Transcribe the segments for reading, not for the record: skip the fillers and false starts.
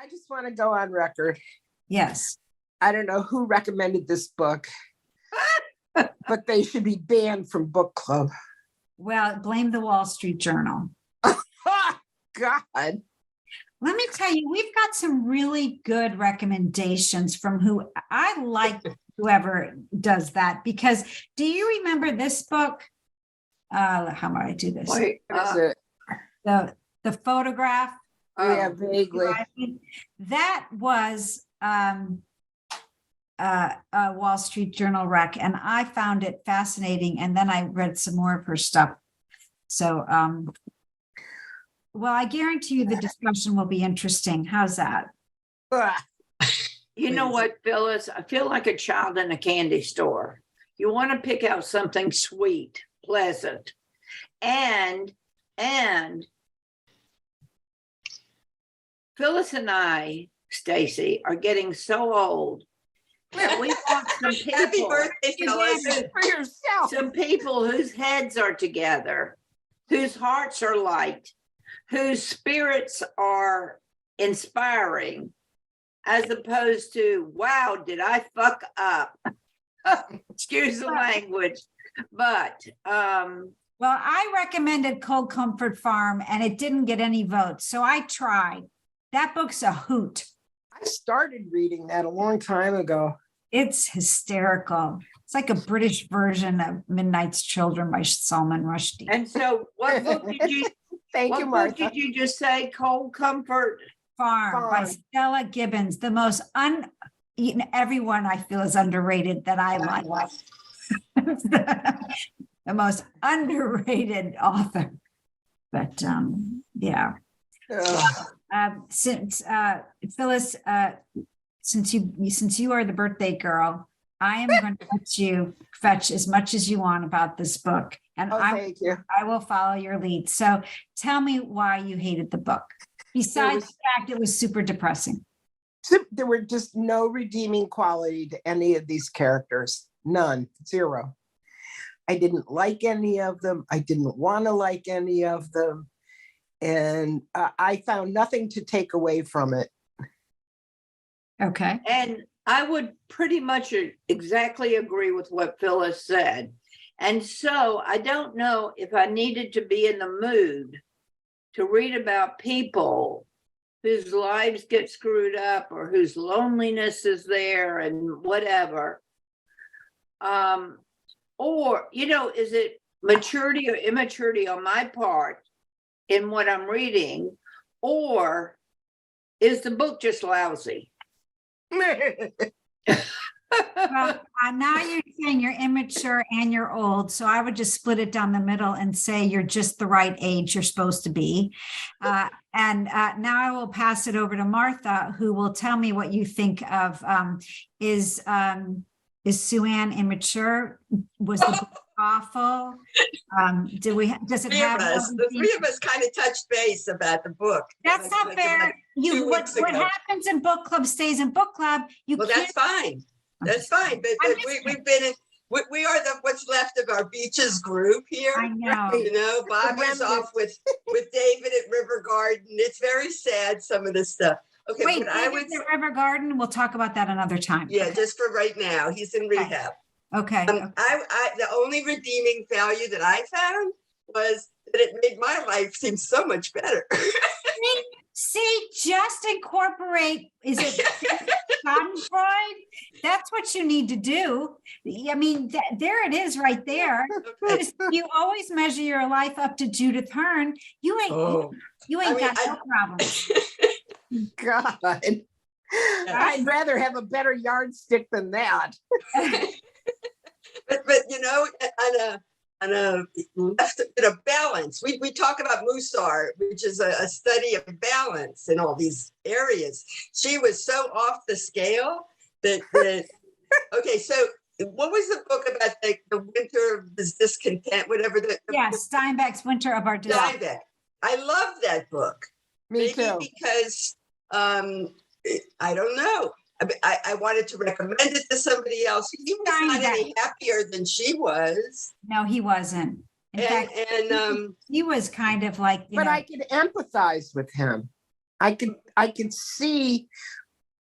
I just want to go on record. Yes. I don't know who recommended this book, but they should be banned from book club. Well, blame the Wall Street Journal. God. Let me tell you, we've got some really good recommendations from who I like whoever does that, because do you remember this book? How might I do this? Wait, What is it? The photograph. Yeah, vaguely. That was a Wall Street Journal rec, and I found it fascinating. And then I read some more of her stuff. So, well, I guarantee you the discussion will be interesting. How's that? You know what, Phyllis? I feel like a child in a candy store. You want to pick out something sweet, pleasant, and Phyllis and I, Stacy, are getting so old that we want some people. Happy birthday, Phyllis. For yourself. Some people whose heads are together, whose hearts are light, whose spirits are inspiring, as opposed to, wow, did I fuck up? Excuse the language. But Well, I recommended Cold Comfort Farm and it didn't get any votes. So I tried. That book's a hoot. I started reading that a long time ago. It's hysterical. It's like a British version of Midnight's Children by Salman Rushdie. and so what book did you Thank what you, book Martha. did you just say? Cold Comfort. Farm by Farm. Stella Gibbons, the most everyone I feel is underrated that I like. The most underrated author. But yeah. Ugh. Since Phyllis, since you are the birthday girl, I am going to let you fetch as much as you want about this book, and Oh, thank you. I will follow your lead. So tell me why you hated the book, besides the fact it was super depressing. There were just no redeeming quality to any of these characters. None. Zero. I didn't like any of them. I didn't want to like any of them. And I found nothing to take away from it. Okay. And I would pretty much exactly agree with what Phyllis said. And so I don't know if I needed to be in the mood to read about people whose lives get screwed up or whose loneliness is there and whatever. Or, is it maturity or immaturity on my part in what I'm reading? Or is the book just lousy? Well, now you're saying you're immature and you're old, so I would just split it down the middle and say you're just the right age you're supposed to be. And now I will pass it over to Martha, who will tell me what you think of. Is Sue Ann immature? Was the book awful? Does it have The three of us kind of touched base about the book. That's not Like fair. about 2 What weeks ago. happens in book club stays in book club. You Well, can't. that's fine. That's fine. But I'm just- we've been in, we are what's left of our beaches group here. I know. You know, Bobby's off with David at River Garden. It's very sad, some of this stuff. Okay, Wait, but I would, the River Garden. We'll talk about that another time. yeah, just for right now, he's in rehab. Okay. I the only redeeming value that I found was that it made my life seem so much better. See, just incorporate. Is it Schadenfreude? That's what you need to do. I mean, there it is, right there. Okay. You always measure your life up to Judith Hearne. You ain't got no problems. God. I'd rather have a better yardstick than that. But on a left bit of balance. We talk about Musar, which is a study of balance in all these areas. She was so off the scale that okay, so what was the book about the winter of this discontent, whatever Steinbeck's Winter of Our Discontent. Steinbeck. I love that book. Me Maybe too. because I don't know. I wanted to recommend it to somebody else. He was not any happier than she was. No, he wasn't. In fact, And he was kind of like, But I could empathize with him. I could see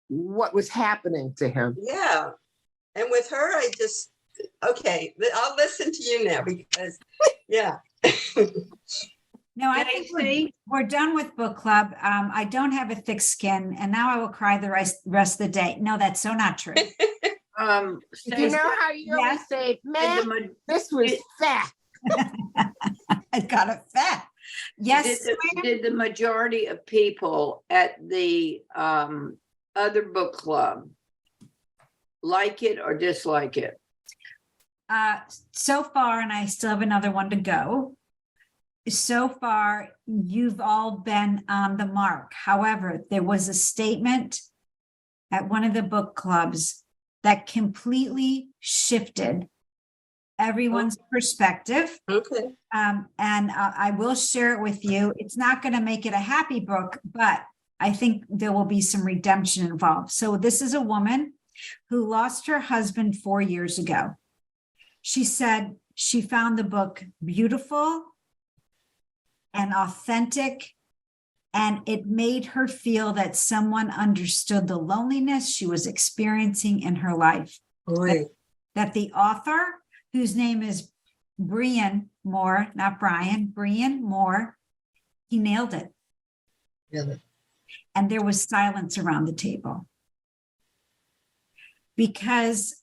what was happening to him. Yeah. And with her, okay, I'll listen to you now because, yeah. No, I think we're done with book club. I don't have a thick skin, and now I will cry the rest of the day. No, that's so not true. You know how you always say, man, this was fat. I got it fat. Yes. Did the majority of people at the other book club like it or dislike it? So far, and I still have another one to go. So far, you've all been on the mark. However, there was a statement at one of the book clubs that completely shifted everyone's perspective. Okay. And I will share it with you. It's not going to make it a happy book, but I think there will be some redemption involved. So this is a woman who lost her husband 4 years ago. She said she found the book beautiful and authentic, and it made her feel that someone understood the loneliness she was experiencing in her life. Right. That the author, whose name is Brian Moore, not Brian, Brian Moore, he nailed it. Yeah. And there was silence around the table. Because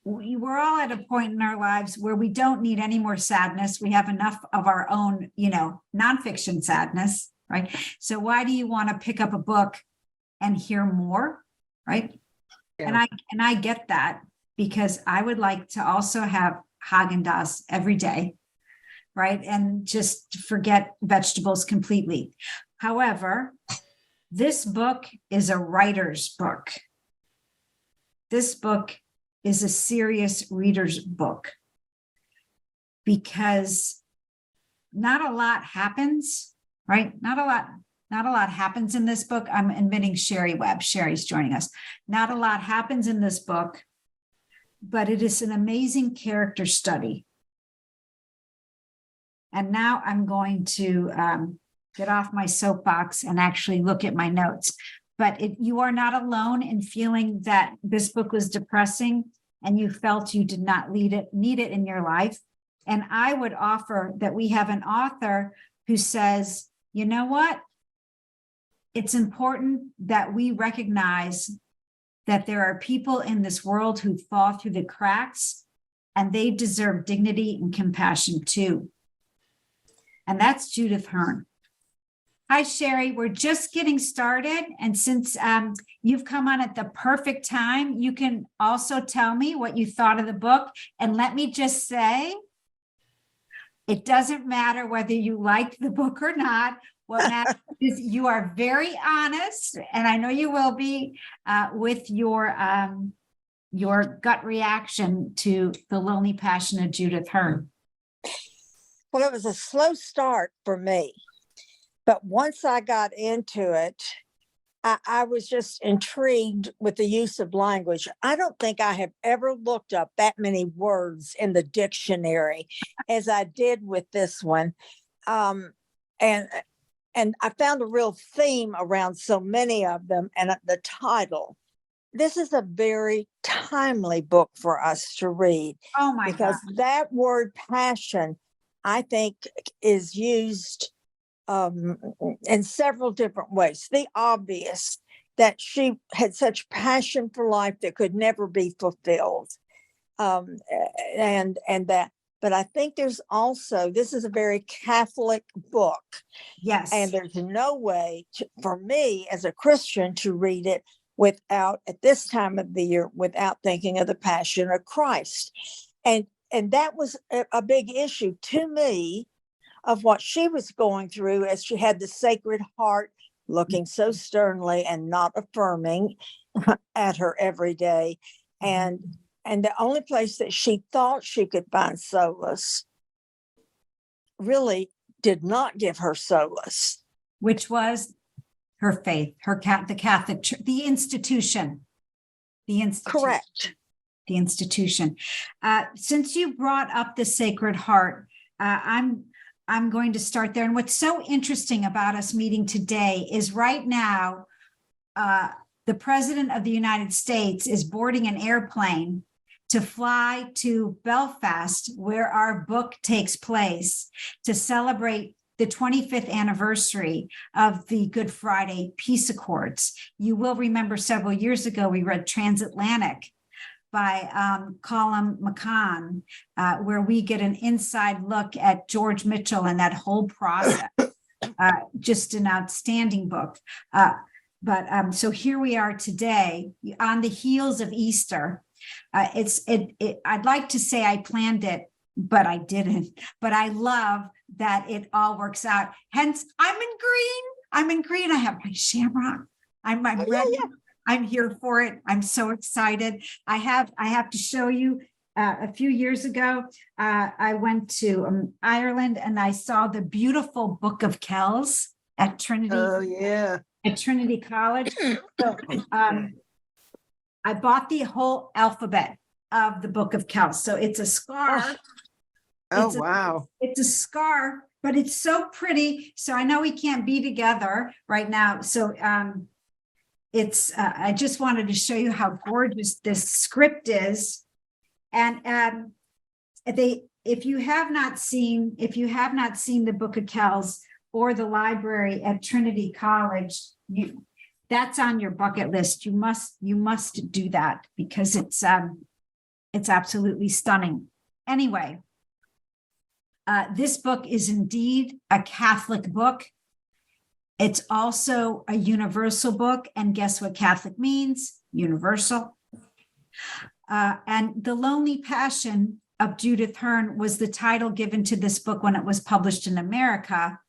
we're all at a point in our lives where we don't need any more sadness. We have enough of our own, nonfiction sadness, right? So why do you want to pick up a book and hear more, right? Yeah. And I get that, because I would like to also have Haagen-Dazs every day, right? And just forget vegetables completely. However, this book is a writer's book. This book is a serious reader's book, because not a lot happens, right? Not a lot happens in this book. I'm admitting Sherry Webb. Sherry's joining us. Not a lot happens in this book, but it is an amazing character study. And now I'm going to get off my soapbox and actually look at my notes. But you are not alone in feeling that this book was depressing and you felt you did not need it in your life. And I would offer that we have an author who says, you know what? It's important that we recognize that there are people in this world who fall through the cracks, and they deserve dignity and compassion too. And that's Judith Hearne. Hi, Sherry. We're just getting started. And since you've come on at the perfect time, you can also tell me what you thought of the book. And let me just say, it doesn't matter whether you liked the book or not. What matters is you are very honest, and I know you will be, with your gut reaction to The Lonely Passion of Judith Hearne. Well, it was a slow start for me. But once I got into it, I was just intrigued with the use of language. I don't think I have ever looked up that many words in the dictionary as I did with this one. And I found a real theme around so many of them, and the title. This is a very timely book for us to read. Oh my God. Because that word passion, I think, is used in several different ways. The obvious, that she had such passion for life that could never be fulfilled. And that, but I think there's also, this is a very Catholic book. Yes. And there's no way for me as a Christian to read it without, at this time of the year, without thinking of the Passion of Christ. And that was a big issue to me, of what she was going through, as she had the Sacred Heart looking so sternly and not affirming at her every day. And the only place that she thought she could find solace really did not give her solace. Which was her faith, the Catholic Church, the institution. Correct. The institution. Since you brought up the Sacred Heart, I'm going to start there. And what's so interesting about us meeting today is right now, the President of the United States is boarding an airplane to fly to Belfast, where our book takes place, to celebrate the 25th anniversary of the Good Friday Peace Accords. You will remember several years ago, we read Transatlantic by Colin McCann, where we get an inside look at George Mitchell and that whole process. Just an outstanding book. So here we are today on the heels of Easter. I'd like to say I planned it, but I didn't. But I love that it all works out. Hence, I'm in green. I have my shamrock. I'm ready. Yeah. I'm here for it. I'm so excited. I have to show you. A few years ago, I went to Ireland and I saw the beautiful Book of Kells at Trinity. Oh yeah. At Trinity College. So I bought the whole alphabet of the Book of Kells. So it's a scarf. Wow. It's a scarf, but it's so pretty. So I know we can't be together right now. So I just wanted to show you how gorgeous this script is. And if you have not seen the Book of Kells or the library at Trinity College, that's on your bucket list. You must do that because it's absolutely stunning. Anyway, this book is indeed a Catholic book. It's also a universal book, and guess what Catholic means? Universal. And The Lonely Passion of Judith Hearne was the title given to this book when it was published in America.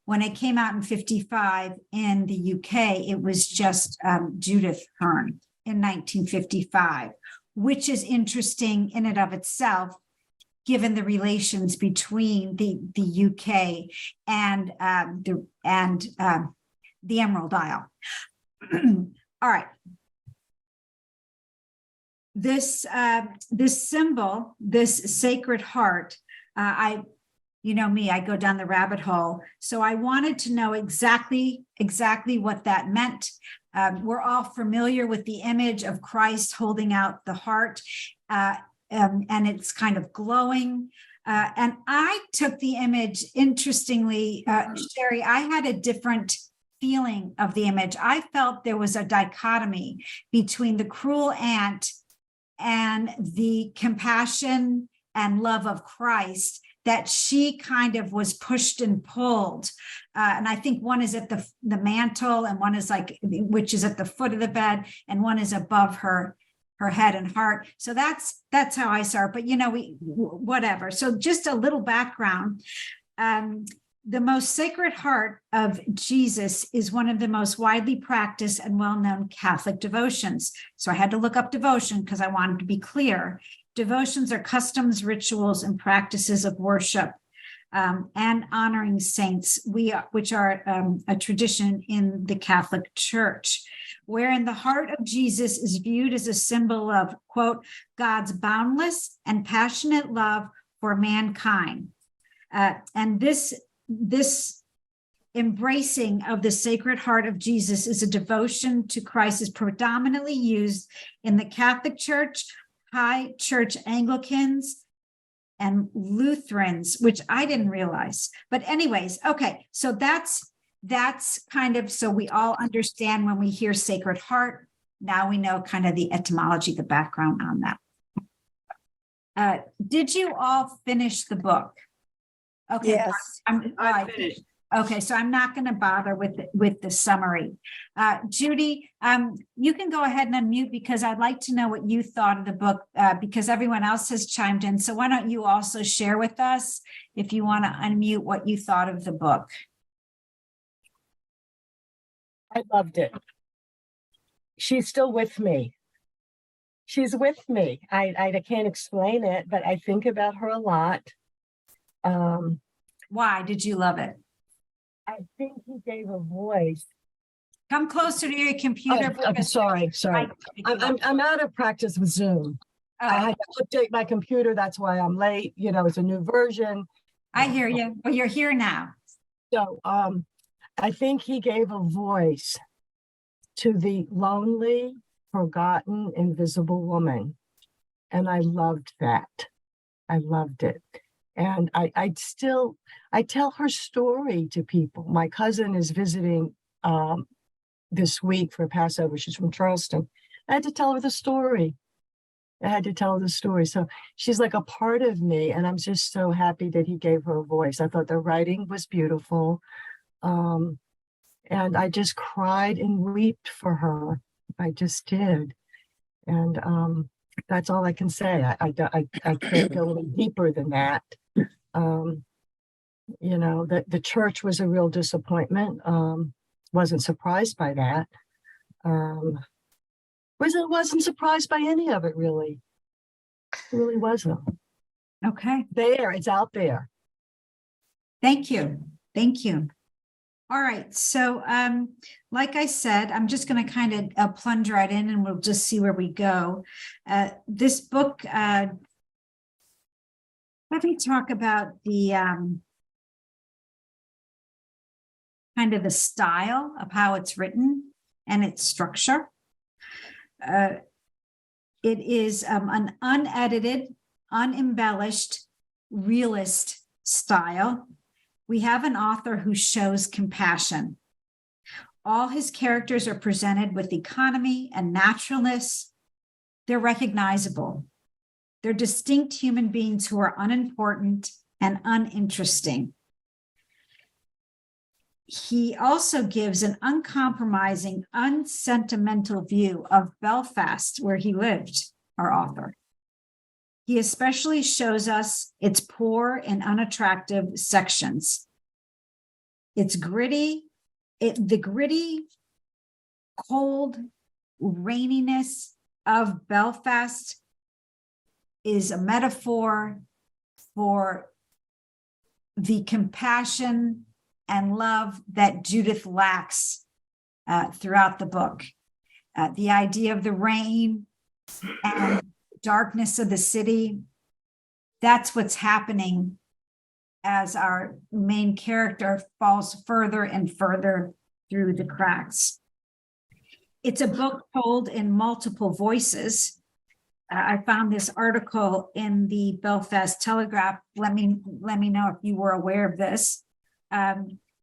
When it came out in 1955 in the UK, it was just Judith Hearne in 1955, which is interesting in and of itself, given the relations between the UK and the Emerald Isle. All right. This symbol, this Sacred Heart, you know me, I go down the rabbit hole. So I wanted to know exactly what that meant. We're all familiar with the image of Christ holding out the heart, and it's kind of glowing. And I took the image, interestingly, Sherry, I had a different feeling of the image. I felt there was a dichotomy between the cruel aunt and the compassion and love of Christ, that she kind of was pushed and pulled. And I think one is at the mantle, and one is which is at the foot of the bed, and one is above her head and heart. So that's how I saw it. But whatever. So just a little background. The most Sacred Heart of Jesus is one of the most widely practiced and well-known Catholic devotions. So I had to look up devotion because I wanted to be clear. Devotions are customs, rituals, and practices of worship and honoring saints, which are a tradition in the Catholic Church, wherein the heart of Jesus is viewed as a symbol of, quote, God's boundless and passionate love for mankind. And this embracing of the Sacred Heart of Jesus is a devotion to Christ is predominantly used in the Catholic Church, High Church Anglicans, and Lutherans, which I didn't realize. But anyways, okay, so that's kind of, so we all understand when we hear Sacred Heart. Now we know kind of the etymology, the background on that. Did you all finish the book? Okay. Yes. I finished. Okay, so I'm not going to bother with the summary. Judy, you can go ahead and unmute because I'd like to know what you thought of the book because everyone else has chimed in. So why don't you also share with us if you want to unmute what you thought of the book? I loved it. She's still with me. She's with me. I can't explain it, but I think about her a lot. Why did you love it? I think he gave a voice. Come closer to your computer. I'm sorry. I'm out of practice with Zoom. I had to update my computer. That's why I'm late. It's a new version. I hear you. Well, you're here now. So I think he gave a voice to the lonely, forgotten, invisible woman. And I loved that. I loved it. And I tell her story to people. My cousin is visiting this week for Passover. She's from Charleston. I had to tell her the story. So she's like a part of me. And I'm just so happy that he gave her a voice. I thought the writing was beautiful. And I just cried and wept for her. I just did. And that's all I can say. I can't go any deeper than that. The church was a real disappointment. Wasn't surprised by that. Wasn't surprised by any of it, really. Really wasn't. Okay. It's out there. Thank you. All right. So, like I said, I'm just going to kind of plunge right in and we'll just see where we go. This book, let me talk about the kind of the style of how it's written and its structure. It is an unedited, unembellished, realist style. We have an author who shows compassion. All his characters are presented with economy and naturalness. They're recognizable. They're distinct human beings who are unimportant and uninteresting. He also gives an uncompromising, unsentimental view of Belfast, where he lived, our author. He especially shows us its poor and unattractive sections. It's gritty, the gritty, cold raininess of Belfast is a metaphor for the compassion and love that Judith lacks throughout the book. The idea of the rain and darkness of the city, that's what's happening as our main character falls further and further through the cracks. It's a book told in multiple voices. I found this article in the Belfast Telegraph. Let me know if you were aware of this.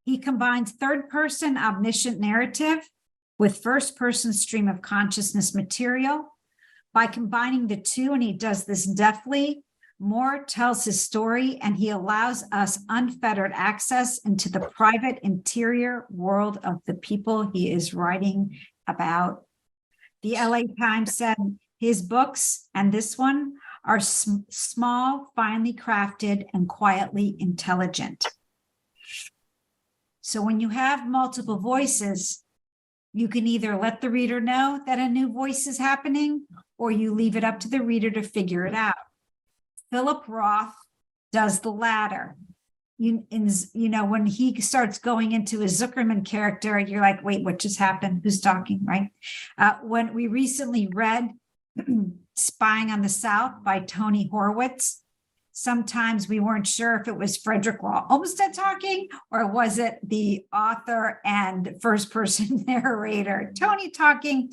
He combines third-person omniscient narrative with first-person stream of consciousness material. By combining the two, and he does this deftly, Moore tells his story and he allows us unfettered access into the private interior world of the people he is writing about. The LA Times said his books, and this one, are small, finely crafted, and quietly intelligent. So when you have multiple voices, you can either let the reader know that a new voice is happening, or you leave it up to the reader to figure it out. Philip Roth does the latter. When he starts going into his Zuckerman character, you're like, wait, what just happened? Who's talking, right? When we recently read Spying on the South by Tony Horwitz, sometimes we weren't sure if it was Frederick Law Olmsted talking, or was it the author and first-person narrator, Tony, talking.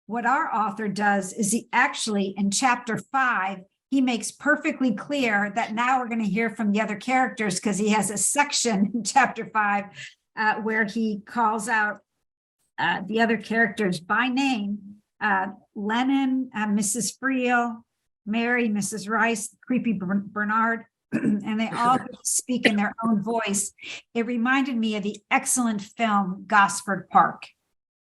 What our author does is he actually, in chapter 5, he makes perfectly clear that now we're going to hear from the other characters, because he has a section in chapter 5 where he calls out the other characters by name. Lennon, Mrs. Friel, Mary, Mrs. Rice, Creepy Bernard, and they all speak in their own voice. It reminded me of the excellent film Gosford Park.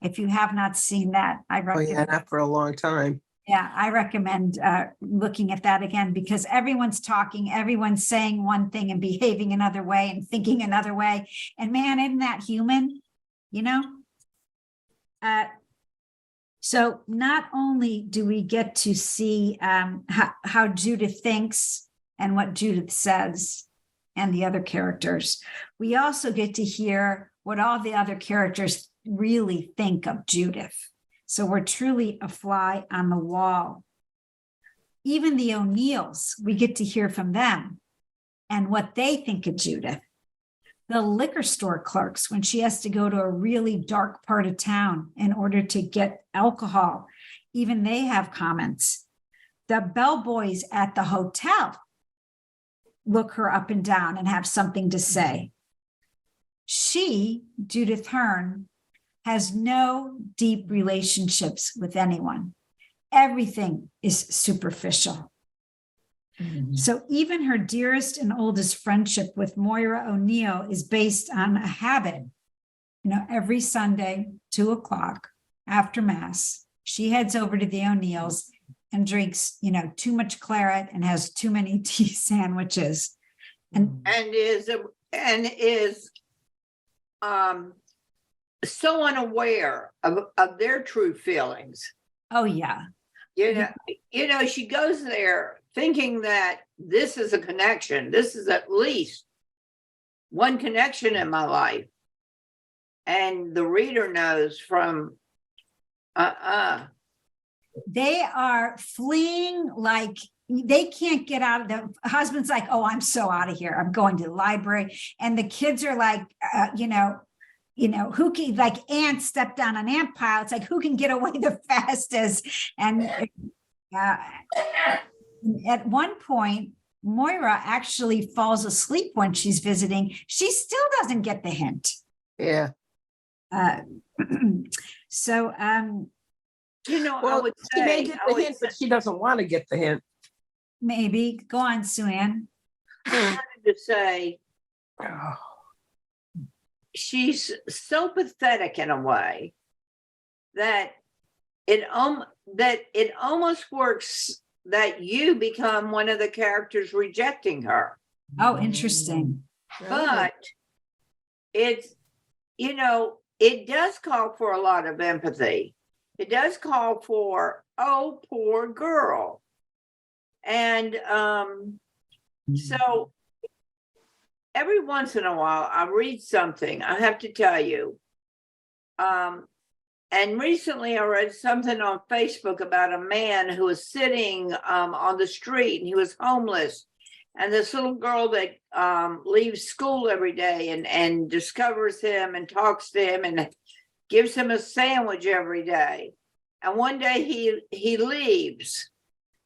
If you have not seen that, I recommend. Oh yeah, not for a long time. Yeah, I recommend looking at that again, because everyone's talking, everyone's saying one thing and behaving another way and thinking another way. And man, isn't that human? So not only do we get to see how Judith thinks and what Judith says and the other characters, we also get to hear what all the other characters really think of Judith. So we're truly a fly on the wall. even the O'Neills, we get to hear from them and what they think of Judith. The liquor store clerks, when she has to go to a really dark part of town in order to get alcohol, even they have comments. The bellboys at the hotel look her up and down and have something to say. She, Judith Hearne, has no deep relationships with anyone. Everything is superficial. So even her dearest and oldest friendship with Moira O'Neill is based on a habit. Every Sunday, 2:00 after Mass, she heads over to the O'Neills and drinks, too much claret and has too many tea sandwiches. And is so unaware of their true feelings. Oh, yeah. She goes there thinking that this is a connection. This is at least one connection in my life. And the reader knows from, They are fleeing like they can't get out of the husband's like, oh, I'm so out of here. I'm going to the library. And the kids are like, who can, like ants stepped on an ant pile. It's like, who can get away the fastest? And at one point, Moira actually falls asleep when she's visiting. She still doesn't get the hint. Yeah. So, I would say, she may get the hint, but she doesn't want to get the hint. maybe. Go on, Sue Ann. I wanted to say, she's so pathetic in a way that it almost works that you become one of the characters rejecting her. Oh, interesting. But it's, it does call for a lot of empathy. It does call for, oh, poor girl. And so every once in a while, I read something, I have to tell you. And recently I read something on Facebook about a man who was sitting on the street and he was homeless. And this little girl that leaves school every day and discovers him and talks to him and gives him a sandwich every day. And one day he leaves.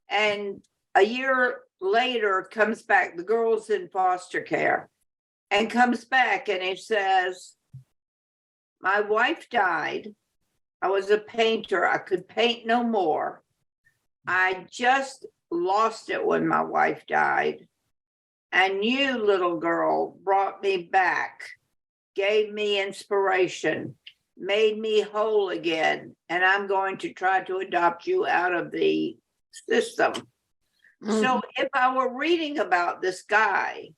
And a year later comes back. The girl's in foster care and comes back and he says, my wife died. I was a painter. I could paint no more. I just lost it when my wife died. And you, little girl, brought me back, gave me inspiration, made me whole again. And I'm going to try to adopt you out of the system. Mm-hmm. So if I were reading about this guy,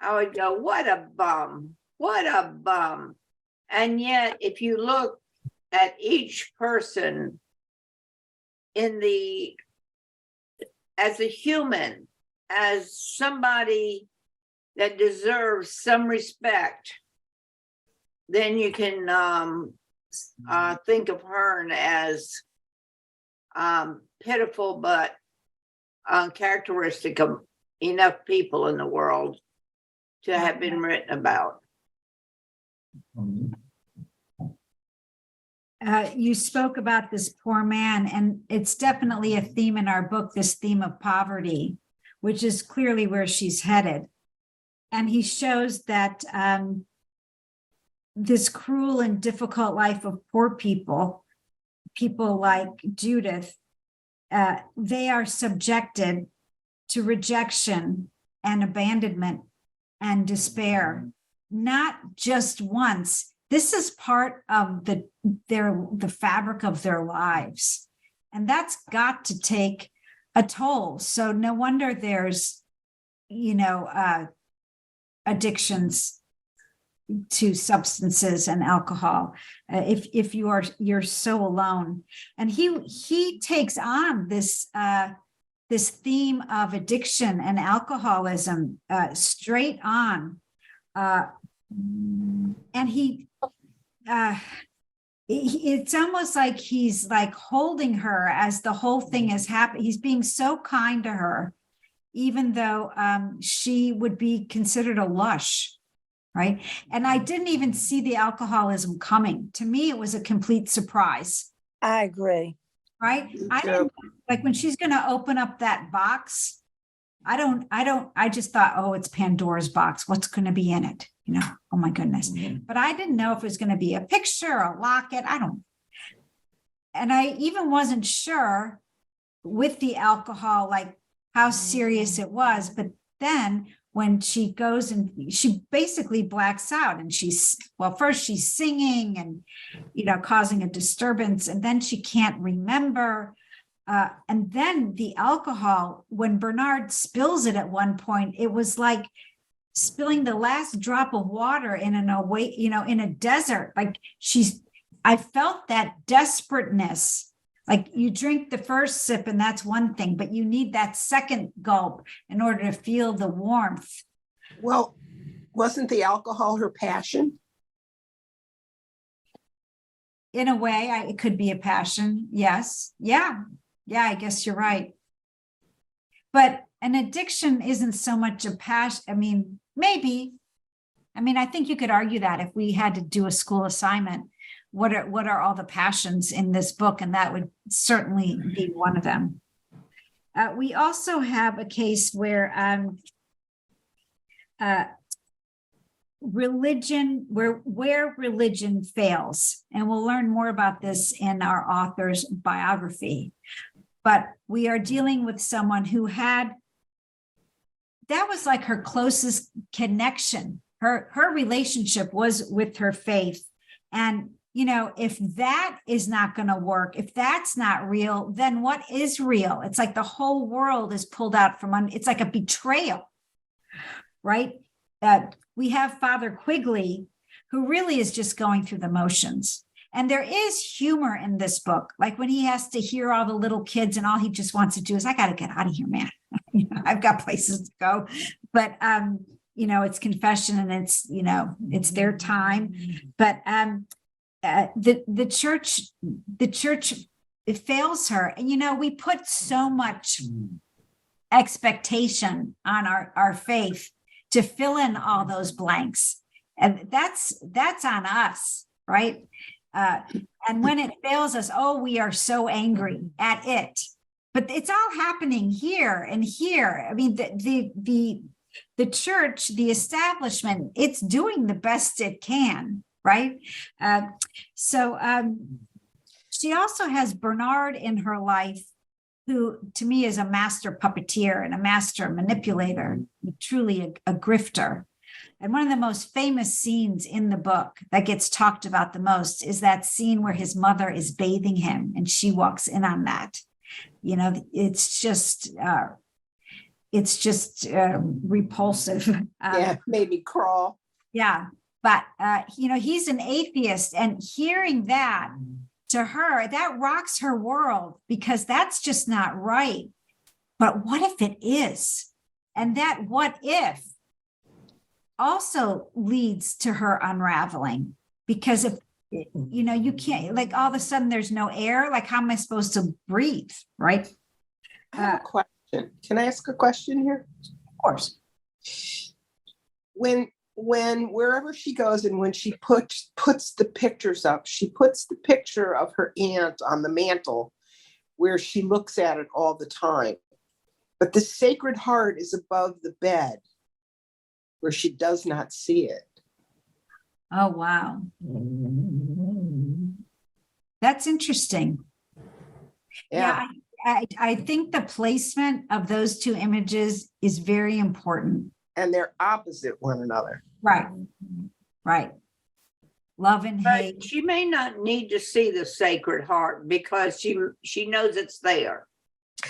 I would go, what a bum, what a bum. And yet, if you look at each person as a human, as somebody that deserves some respect, then you can think of Hearne as pitiful, but uncharacteristic of enough people in the world to have been written about. You spoke about this poor man, and it's definitely a theme in our book, this theme of poverty, which is clearly where she's headed. And he shows that this cruel and difficult life of poor people like Judith, they are subjected to rejection and abandonment and despair, not just once. This is part of the fabric of their lives. And that's got to take a toll. So no wonder there's, addictions to substances and alcohol. If you're so alone. And he takes on this theme of addiction and alcoholism straight on. And it's almost like he's like holding her as the whole thing is happening. He's being so kind to her, even though she would be considered a lush, right? And I didn't even see the alcoholism coming. To me, it was a complete surprise. I agree. Right? I didn't, like when she's going to open up that box. I just thought, oh, it's Pandora's box. What's going to be in it? You know, oh my goodness. But I didn't know if it was going to be a picture, a locket. And I even wasn't sure with the alcohol, like how serious it was. But then when she goes and she basically blacks out and first she's singing and, you know, causing a disturbance, and then she can't remember. And then the alcohol, when Bernard spills it at one point, it was like spilling the last drop of water in a desert. Like I felt that desperateness. Like you drink the first sip and that's one thing, but you need that second gulp in order to feel the warmth. Well, wasn't the alcohol her passion? In a way, it could be a passion. Yes. Yeah, I guess you're right. But an addiction isn't so much a passion. I mean, maybe. I mean, I think you could argue that if we had to do a school assignment, what are all the passions in this book? And that would certainly be one of them. We also have a case where religion fails, and we'll learn more about this in our author's biography. But we are dealing with someone who that was like her closest connection. Her relationship was with her faith. And, you know, if that is not going to work, if that's not real, then what is real? It's like the whole world is pulled out from under. It's like a betrayal, right? We have Father Quigley, who really is just going through the motions. And there is humor in this book, like when he has to hear all the little kids and all he just wants to do is, I got to get out of here, man. You know, I've got places to go. But, you know, it's confession and it's, you know, it's their time. But the church, it fails her. And, you know, we put so much expectation on our faith to fill in all those blanks. And that's on us, right? And when it fails us, we are so angry at it. But it's all happening here and here. I mean, the church, the establishment, it's doing the best it can, right? So she also has Bernard in her life, who to me is a master puppeteer and a master manipulator, truly a grifter. And one of the most famous scenes in the book that gets talked about the most is that scene where his mother is bathing him and she walks in on that. You know, it's just repulsive. Made me crawl. Yeah. But, you know, he's an atheist, and hearing that to her, that rocks her world, because that's just not right. But what if it is? And that what if also leads to her unraveling, because if, you know, you can't, like, all of a sudden there's no air, like, how am I supposed to breathe? Right. I have a question. Can I ask a question here? Of course. When wherever she goes and when she puts the pictures up, she puts the picture of her aunt on the mantle where she looks at it all the time. But the Sacred Heart is above the bed where she does not see it. Oh, wow. That's interesting. Yeah, I think the placement of those two images is very important. And they're opposite one another. Right. Love and hate. But she may not need to see the Sacred Heart because she knows it's there.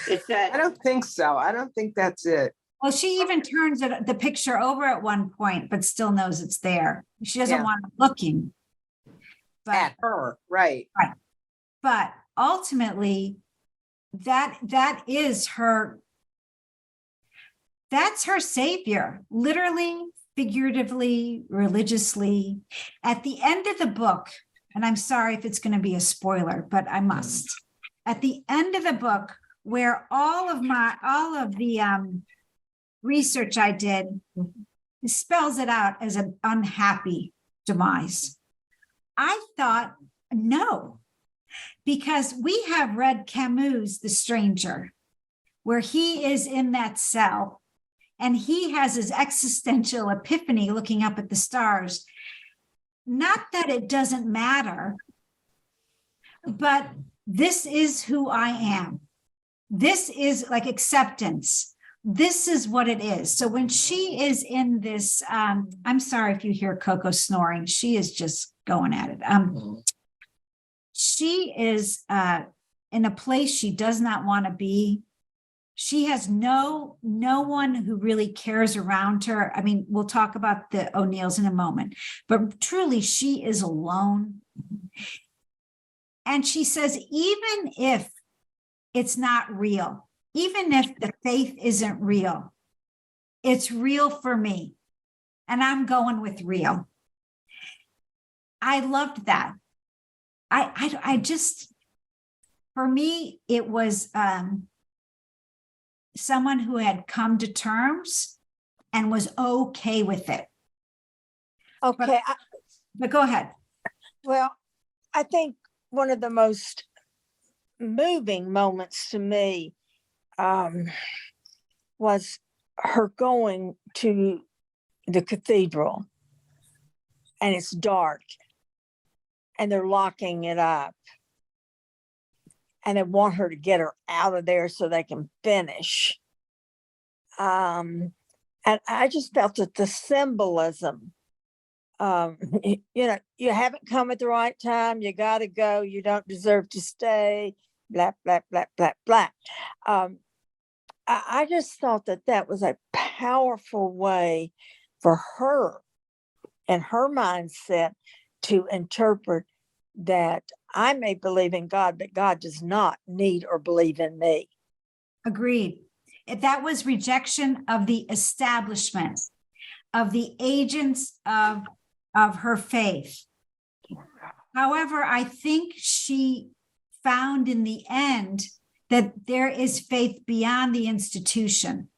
It's that. I don't think so. I don't think that's it. Well, she even turns the picture over at one point, but still knows it's there. She doesn't want it looking. But, at her, right. But ultimately, that is her. That's her savior, literally, figuratively, religiously. At the end of the book, and I'm sorry if it's going to be a spoiler, but I must. At the end of the book, where all of the research I did spells it out as an unhappy demise. I thought, no, because we have read Camus' The Stranger, where he is in that cell and he has his existential epiphany looking up at the stars. Not that it doesn't matter, but this is who I am. This is like acceptance. This is what it is. So when she is in this, I'm sorry if you hear Coco snoring. She is just going at it. She is in a place she does not want to be. She has no one who really cares around her. I mean, we'll talk about the O'Neills in a moment, but truly she is alone. And she says, even if it's not real, even if the faith isn't real, it's real for me. And I'm going with real. I loved that. I just, for me, it was someone who had come to terms and was okay with it. Okay. But go ahead. Well, I think one of the most moving moments to me was her going to the cathedral and it's dark and they're locking it up and they want her to get her out of there so they can finish. And I just felt that the symbolism, you haven't come at the right time, you got to go, you don't deserve to stay, blah, blah, blah, blah, blah. I just thought that was a powerful way for her and her mindset to interpret that I may believe in God, but God does not need or believe in me. Agreed. That was rejection of the establishment, of the agents of her faith. However, I think she found in the end that there is faith beyond the institution.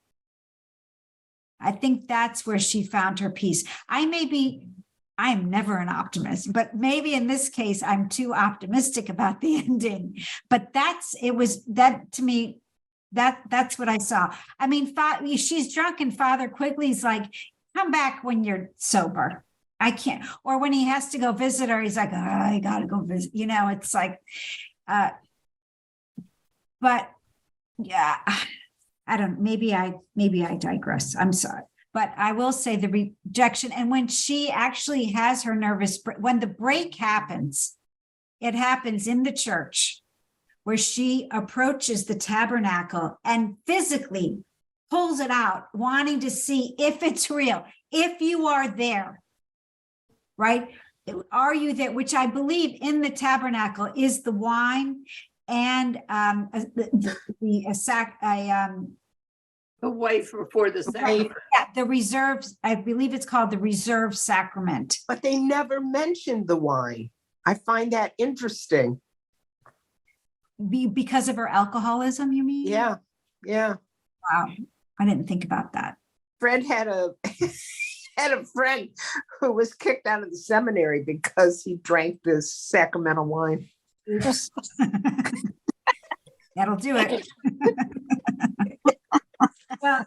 I think that's where she found her peace. I'm never an optimist, but maybe in this case, I'm too optimistic about the ending. But that's what I saw. I mean, she's drunk and Father Quigley's like, come back when you're sober. I can't. Or when he has to go visit her, he's like, oh, I got to go visit. It's like, but yeah, I don't, maybe I digress. I'm sorry. But I will say the rejection. And when she actually has her when the break happens, it happens in the church where she approaches the tabernacle and physically pulls it out, wanting to see if it's real, if you are there, right? Are you there? Which I believe in the tabernacle is the wine and the way before the sacrament. Yeah, the reserves, I believe it's called the reserve sacrament. But they never mentioned the wine. I find that interesting. Because of her alcoholism, you mean? Yeah. Wow. I didn't think about that. Fred had a friend who was kicked out of the seminary because he drank this sacramental wine. That'll do it. Well,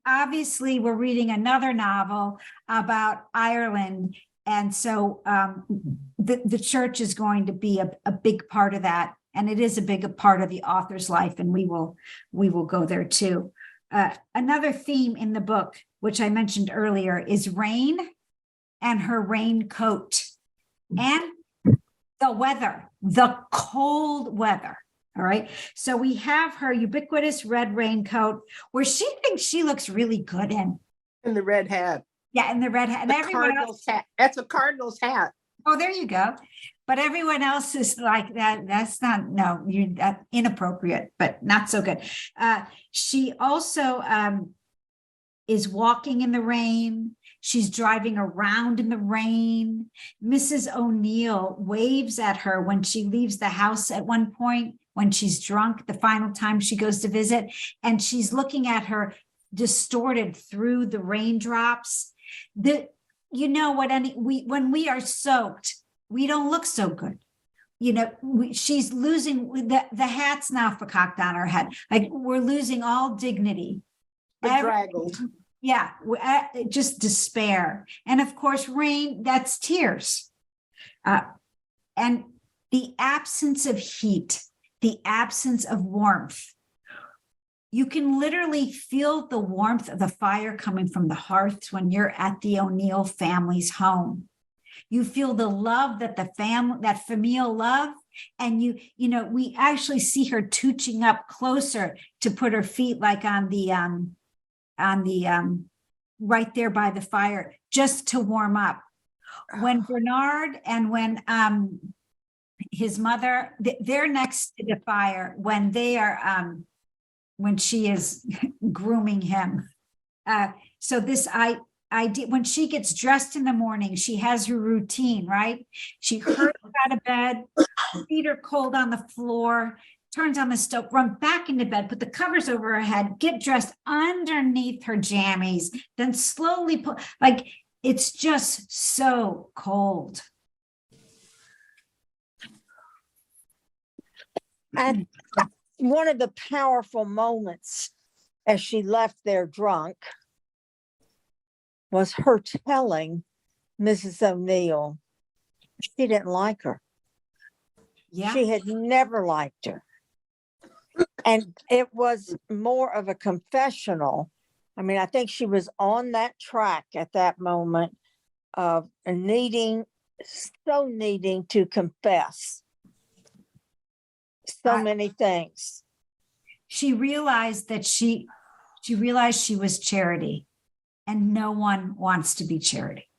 obviously, we're reading another novel about Ireland. And so the church is going to be a big part of that. And it is a big part of the author's life. And we will go there too. Another theme in the book, which I mentioned earlier, is rain and her raincoat and the weather, the cold weather. All right. So we have her ubiquitous red raincoat where she thinks she looks really good in. And the red hat. Yeah, and the red hat. And everyone else. Hat. That's a Cardinals hat. Oh, there you go. But everyone else is like that. That's not, no, you're inappropriate, but not so good. She also is walking in the rain. She's driving around in the rain. Mrs. O'Neill waves at her when she leaves the house at one point, when she's drunk, the final time she goes to visit, and she's looking at her distorted through the raindrops. You know what, when we are soaked, we don't look so good. She's losing the hat's now cocked on her head. Like, we're losing all dignity. Bedraggled. Yeah, just despair. And of course, rain, that's tears. And the absence of heat, the absence of warmth. You can literally feel the warmth of the fire coming from the hearth when you're at the O'Neill family's home. You feel the love that that familial love. And we actually see her tooching up closer to put her feet like on the right there by the fire, just to warm up. When Bernard and when his mother, they're next to the fire when they are, when she is grooming him. So this idea, when she gets dressed in the morning, she has her routine, right? She hurries out of bed, feet are cold on the floor, turns on the stove, run back into bed, put the covers over her head, get dressed underneath her jammies, then slowly pull, like, it's just so cold. And one of the powerful moments as she left there drunk was her telling Mrs. O'Neill she didn't like her. Yeah. She had never liked her. And it was more of a confessional. I mean, I think she was on that track at that moment of needing to confess so many things. She realized that she was Charity, and no one wants to be Charity.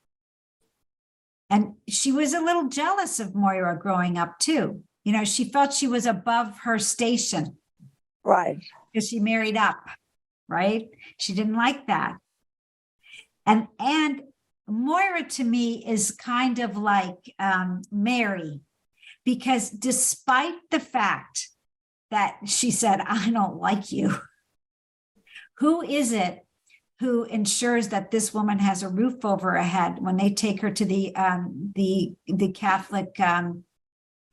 And she was a little jealous of Moira growing up too. She felt she was above her station. Right. Because she married up, right? She didn't like that. And Moira to me is kind of like Mary, because despite the fact that she said, I don't like you, who is it who ensures that this woman has a roof over her head when they take her to the Catholic, I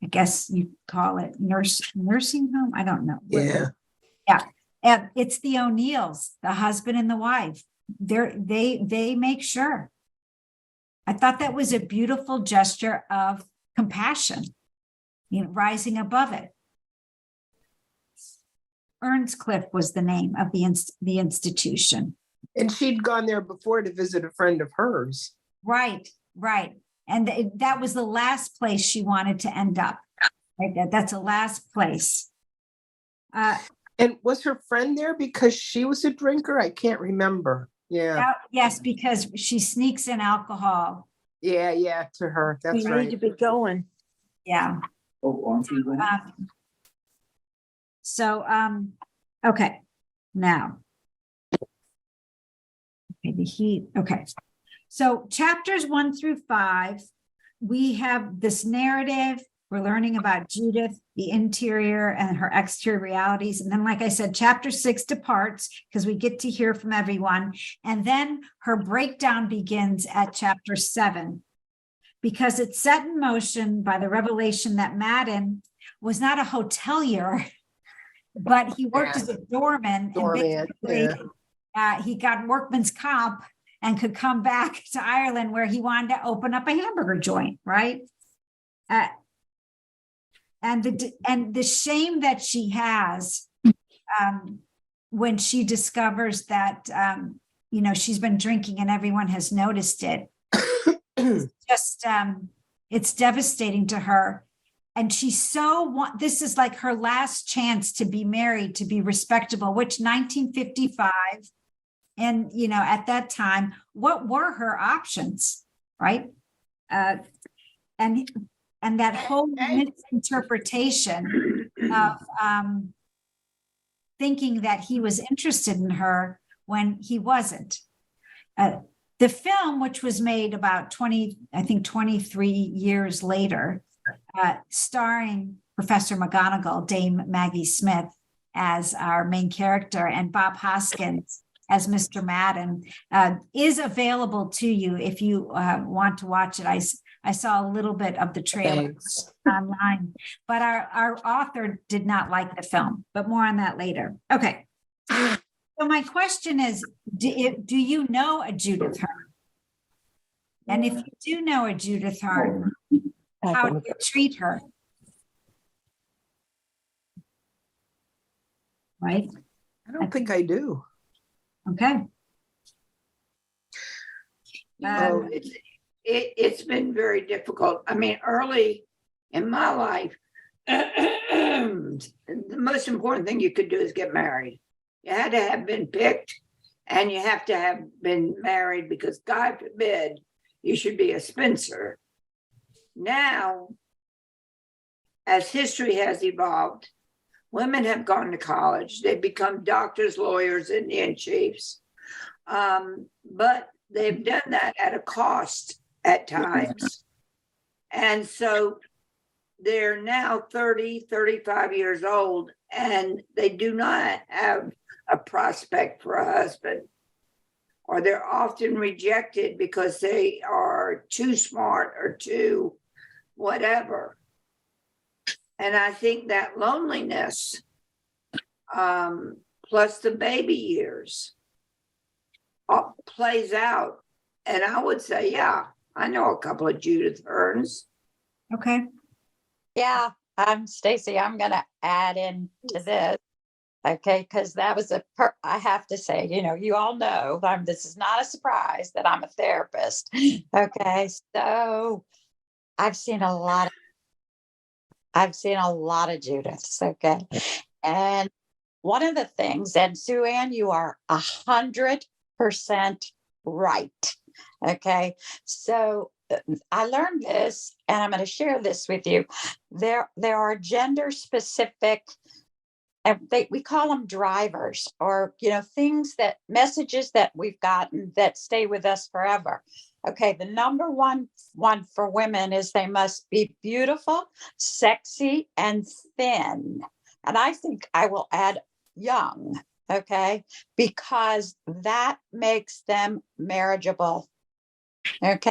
guess you call it nursing home? I don't know. Yeah. Yeah. And it's the O'Neills, the husband and the wife. They make sure. I thought that was a beautiful gesture of compassion, rising above it. Earnscliffe was the name of the institution. And she'd gone there before to visit a friend of hers. Right. And that was the last place she wanted to end up. Right? That's the last place. And was her friend there because she was a drinker? I can't remember. Yeah. Yes, because she sneaks in alcohol. Yeah, to her. That's We right. need to be going. Yeah. Okay. Now. Okay, the heat. Okay. So chapters 1 through 5, we have this narrative. We're learning about Judith, the interior and her exterior realities. And then, like I said, chapter 6 departs because we get to hear from everyone. And then her breakdown begins at chapter 7 because it's set in motion by the revelation that Madden was not a hotelier, but he worked as a doorman. And basically, he got workman's comp and could come back to Ireland where he wanted to open up a hamburger joint, right? And the shame that she has when she discovers that she's been drinking and everyone has noticed it. Just it's devastating to her. And she's this is like her last chance to be married, to be respectable, which 1955. And, at that time, what were her options, right? And that whole misinterpretation of thinking that he was interested in her when he wasn't. The film, which was made about 23 years later, starring Professor McGonagall, Dame Maggie Smith, as our main character, and Bob Hoskins as Mr. Madden, is available to you if you want to watch it. I saw a little bit of the trailer Thanks. online, but our author did not like the film, but more on that later. Okay. So my question is, do you know a Judith Hearne? And if you do know a Judith Hearne, how do you treat her? Right? I don't think I do. Okay. It's been very difficult. I mean, early in my life, the most important thing you could do is get married. You had to have been picked, and you have to have been married, because God forbid you should be a spinster. Now, as history has evolved, women have gone to college. They've become doctors, lawyers, Indian chiefs. But they've done that at a cost at times. And so they're now 30, 35 years old, and they do not have a prospect for a husband, or they're often rejected because they are too smart or too whatever. And I think that loneliness, plus the baby years, plays out. And I would say, yeah, I know a couple of Judith Hearnes. Okay. Yeah, Stacy. I'm going to add in to this. Okay, because that was I have to say, you all know this is not a surprise that I'm a therapist. Okay, so I've seen a lot of Judiths. Okay, and one of the things, and Sue Ann, you are 100% right. Okay, so I learned this, and I'm going to share this with you. There are gender specific, and we call them drivers, or messages that we've gotten that stay with us forever. Okay, the number one for women is they must be beautiful, sexy, and thin. And I think I will add young, okay, because that makes them marriageable. Okay,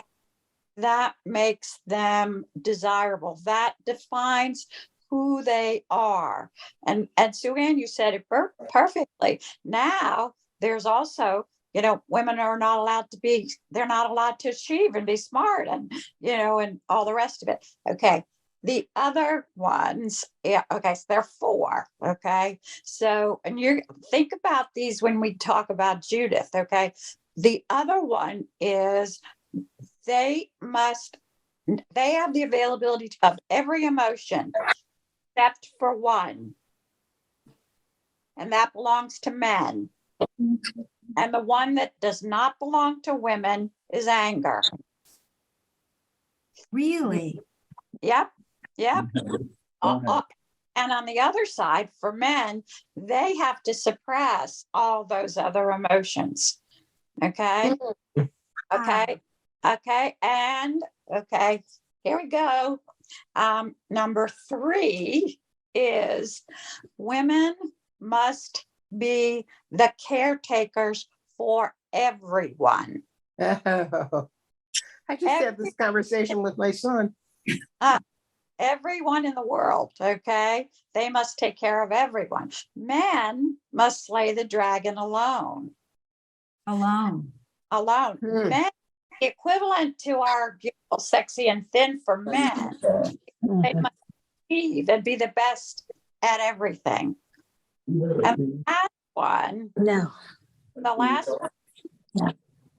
that makes them desirable. That defines who they are. And Sue Ann, you said it perfectly. Now there's also, women are not allowed they're not allowed to achieve and be smart, and and all the rest of it. Okay. The other ones, yeah, okay, so there are 4. Okay. So, and you think about these when we talk about Judith. Okay. The other one is they have the availability of every emotion except for one, and that belongs to men. And the one that does not belong to women is anger. Really? Yep. And on the other side, for men, they have to suppress all those other emotions. Okay. And here we go. Number 3 is women must be the caretakers for everyone. I just had this conversation with my son. Everyone in the world, okay? They must take care of everyone. Men must slay the dragon alone. Alone. Men, the equivalent to our beautiful, sexy, and thin for men. They must achieve and be the best at everything. And the last one,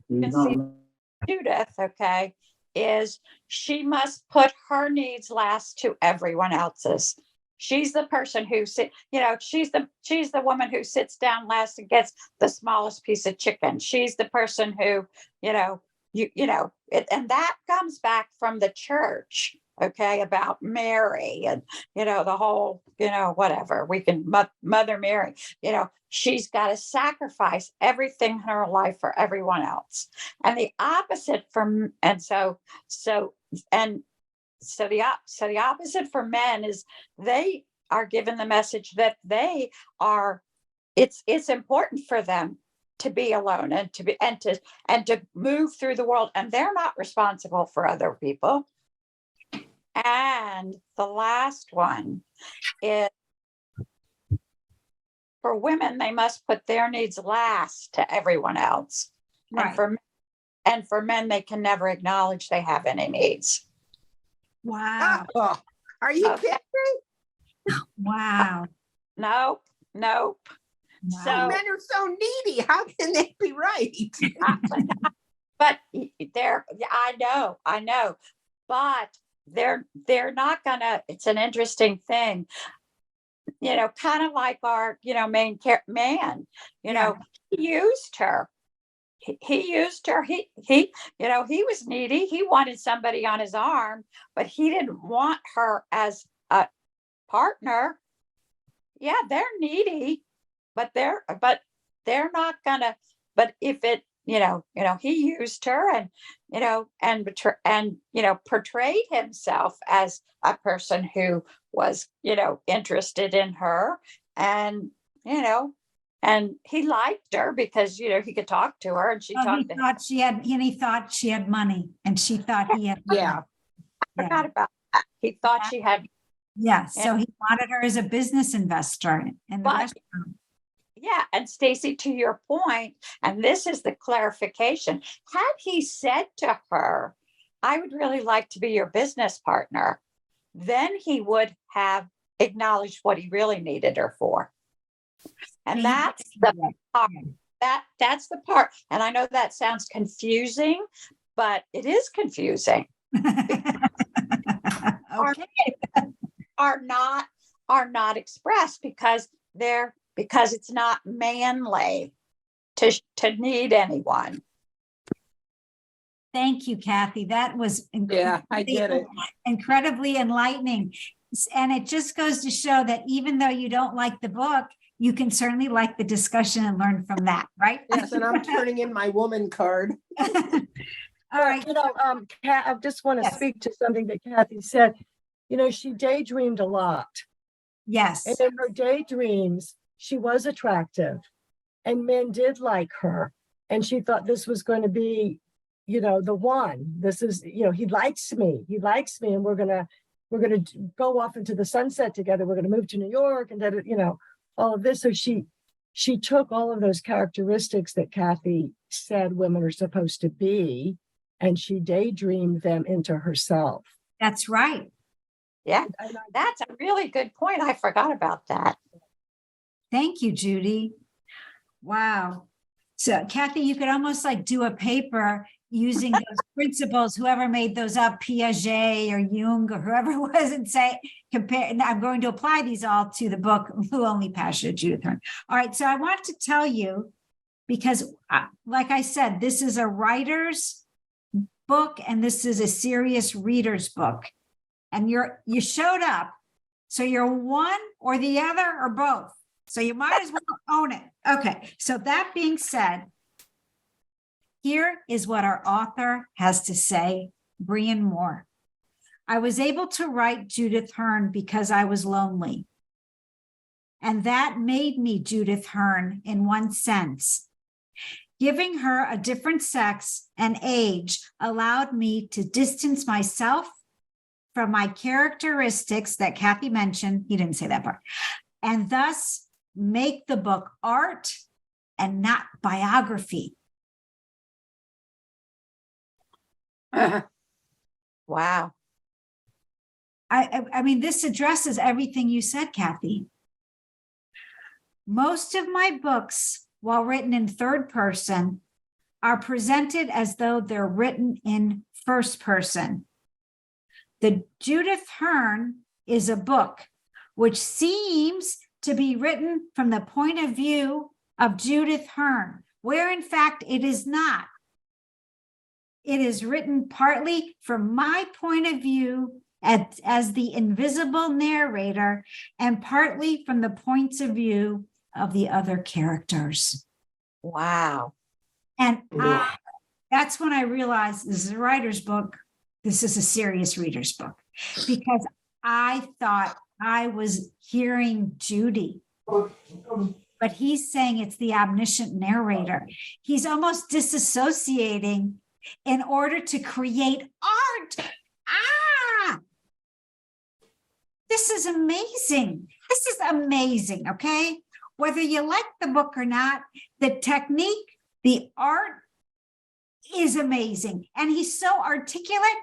you can see Judith, okay, is she must put her needs last to everyone else's. She's the person who she's the woman who sits down last and gets the smallest piece of chicken. She's the person who, and that comes back from the church. okay, about Mary and, the whole, whatever, we can, Mother Mary, she's got to sacrifice everything in her life for everyone else. And the opposite from, and so, and so the opposite for men is they are given the message that they are, it's important for them to be alone and to move through the world, and they're not responsible for other people. And the last one is for women, they must put their needs last to everyone else. Right. And for men, they can never acknowledge they have any needs. Wow. Oh, are you Okay. kidding? Wow. Nope. Wow. So- Men are so needy. How can they be right? But I know, but they're not gonna, it's an interesting thing, kind of like our, main man, Yeah. he used her. He used her. He was needy. He wanted somebody on his arm, but he didn't want her as a partner. Yeah, they're needy, but they're not gonna, but if it, he used her and, portrayed himself as a person who was, interested in her, and, and he liked her because, he could talk to her, and she Oh, talked to him. he thought she had money, and she thought he had money. Yeah. I forgot about that. He thought she had, Yeah. So he wanted her as a business investor in the But- restaurant. yeah. And Stacy, to your point, and this is the clarification, had he said to her, I would really like to be your business partner, then he would have acknowledged what he really needed her for. And He- that's the part. That's the part. And I know that sounds confusing, but it is confusing. Okay. Are not expressed because it's not manly to need anyone. Thank you, Kathy. That was Yeah, I get it. incredibly enlightening. And it just goes to show that even though you don't like the book, you can certainly like the discussion and learn from that, right? Yes, and I'm turning in my woman card. All right. I just want to Yes. speak to something that Kathy said. She daydreamed a lot. Yes. And in her daydreams, she was attractive and men did like her. And she thought this was going to be, the one. This is, he likes me. He likes me. And we're going to go off into the sunset together. We're going to move to New York and, all of this. So she took all of those characteristics that Kathy said women are supposed to be, and she daydreamed them into herself. That's right. Yeah, that's a really good point. I forgot about that. Thank you, Judy. Wow. So Kathy, you could almost like do a paper using those principles, whoever made those up, Piaget or Jung or whoever it was, and say, compare, and I'm going to apply these all to the book, Who Only Passionate, Judith Hearne. All right. So I want to tell you, because like I said, this is a writer's book and this is a serious reader's book. And you showed up. So you're one or the other or both. So you might as well own it. Okay. So that being said, here is what our author has to say, Brian Moore. I was able to write Judith Hearne because I was lonely. And that made me Judith Hearne in one sense. Giving her a different sex and age allowed me to distance myself from my characteristics that Kathy mentioned. He didn't say that part. And thus make the book art and not biography. Wow. I mean, this addresses everything you said, Kathy. Most of my books, while written in third person, are presented as though they're written in first person. The Judith Hearne is a book which seems to be written from the point of view of Judith Hearne, where in fact it is not. It is written partly from my point of view as the invisible narrator and partly from the points of view of the other characters. Wow. And that's when I realized this is a writer's book. This is a serious reader's book, because I thought I was hearing Judy, but he's saying it's the omniscient narrator. He's almost disassociating in order to create art. This is amazing. This is amazing, okay? Whether you like the book or not, the technique, the art is amazing. And he's so articulate,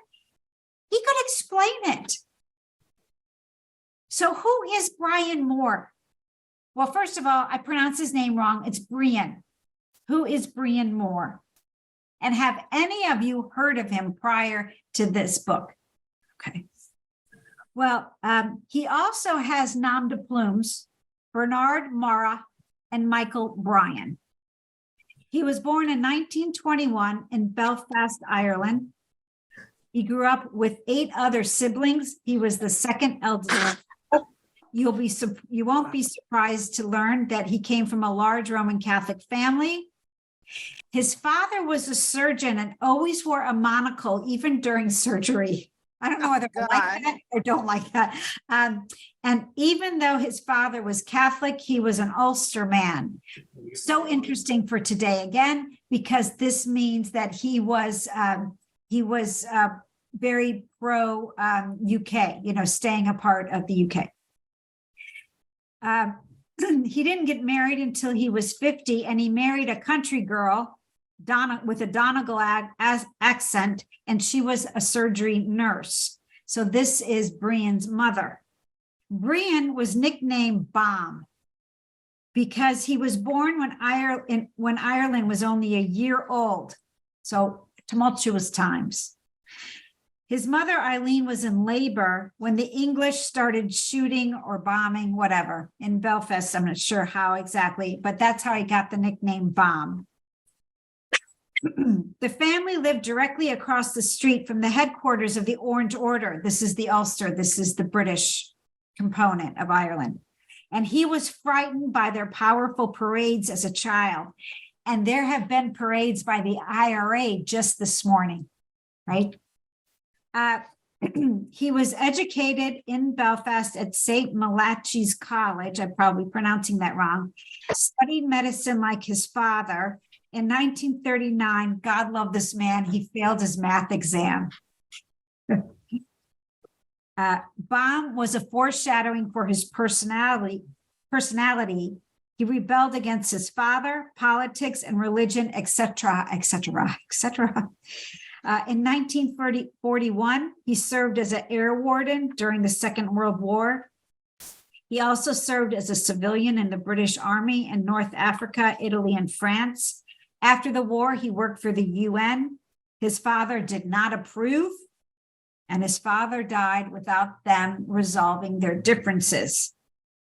he could explain it. So who is Brian Moore? Well, first of all, I pronounce his name wrong. It's Brian. Who is Brian Moore? And have any of you heard of him prior to this book? Okay. Well, he also has nom de plumes, Bernard Mara and Michael Bryan. He was born in 1921 in Belfast, Ireland. He grew up with 8 other siblings. He was the second eldest. You won't be surprised to learn that he came from a large Roman Catholic family. His father was a surgeon and always wore a monocle, even during surgery. I don't know whether I like that or don't like that. And even though his father was Catholic, he was an Ulster man. So interesting for today, again, because this means that he was very pro UK, staying a part of the UK. He didn't get married until he was 50, and he married a country girl, Donna, with a Donegal accent, and she was a surgery nurse. So this is Brian's mother. Brian was nicknamed Bomb because he was born when Ireland was only a year old. So tumultuous times. His mother, Eileen, was in labor when the English started shooting or bombing, whatever, in Belfast. I'm not sure how exactly, but that's how he got the nickname Bomb. The family lived directly across the street from the headquarters of the Orange Order. This is the Ulster. This is the British component of Ireland. And he was frightened by their powerful parades as a child. And there have been parades by the IRA just this morning, right? He was educated in Belfast at St. Malachi's College. I'm probably pronouncing that wrong. Studied medicine like his father. In 1939, God love this man, he failed his math exam. Baum was a foreshadowing for his personality. He rebelled against his father, politics, and religion, etc., etc., etc. In 1941, he served as an air warden during the Second World War. He also served as a civilian in the British Army in North Africa, Italy, and France. After the war, he worked for the UN. His father did not approve, and his father died without them resolving their differences.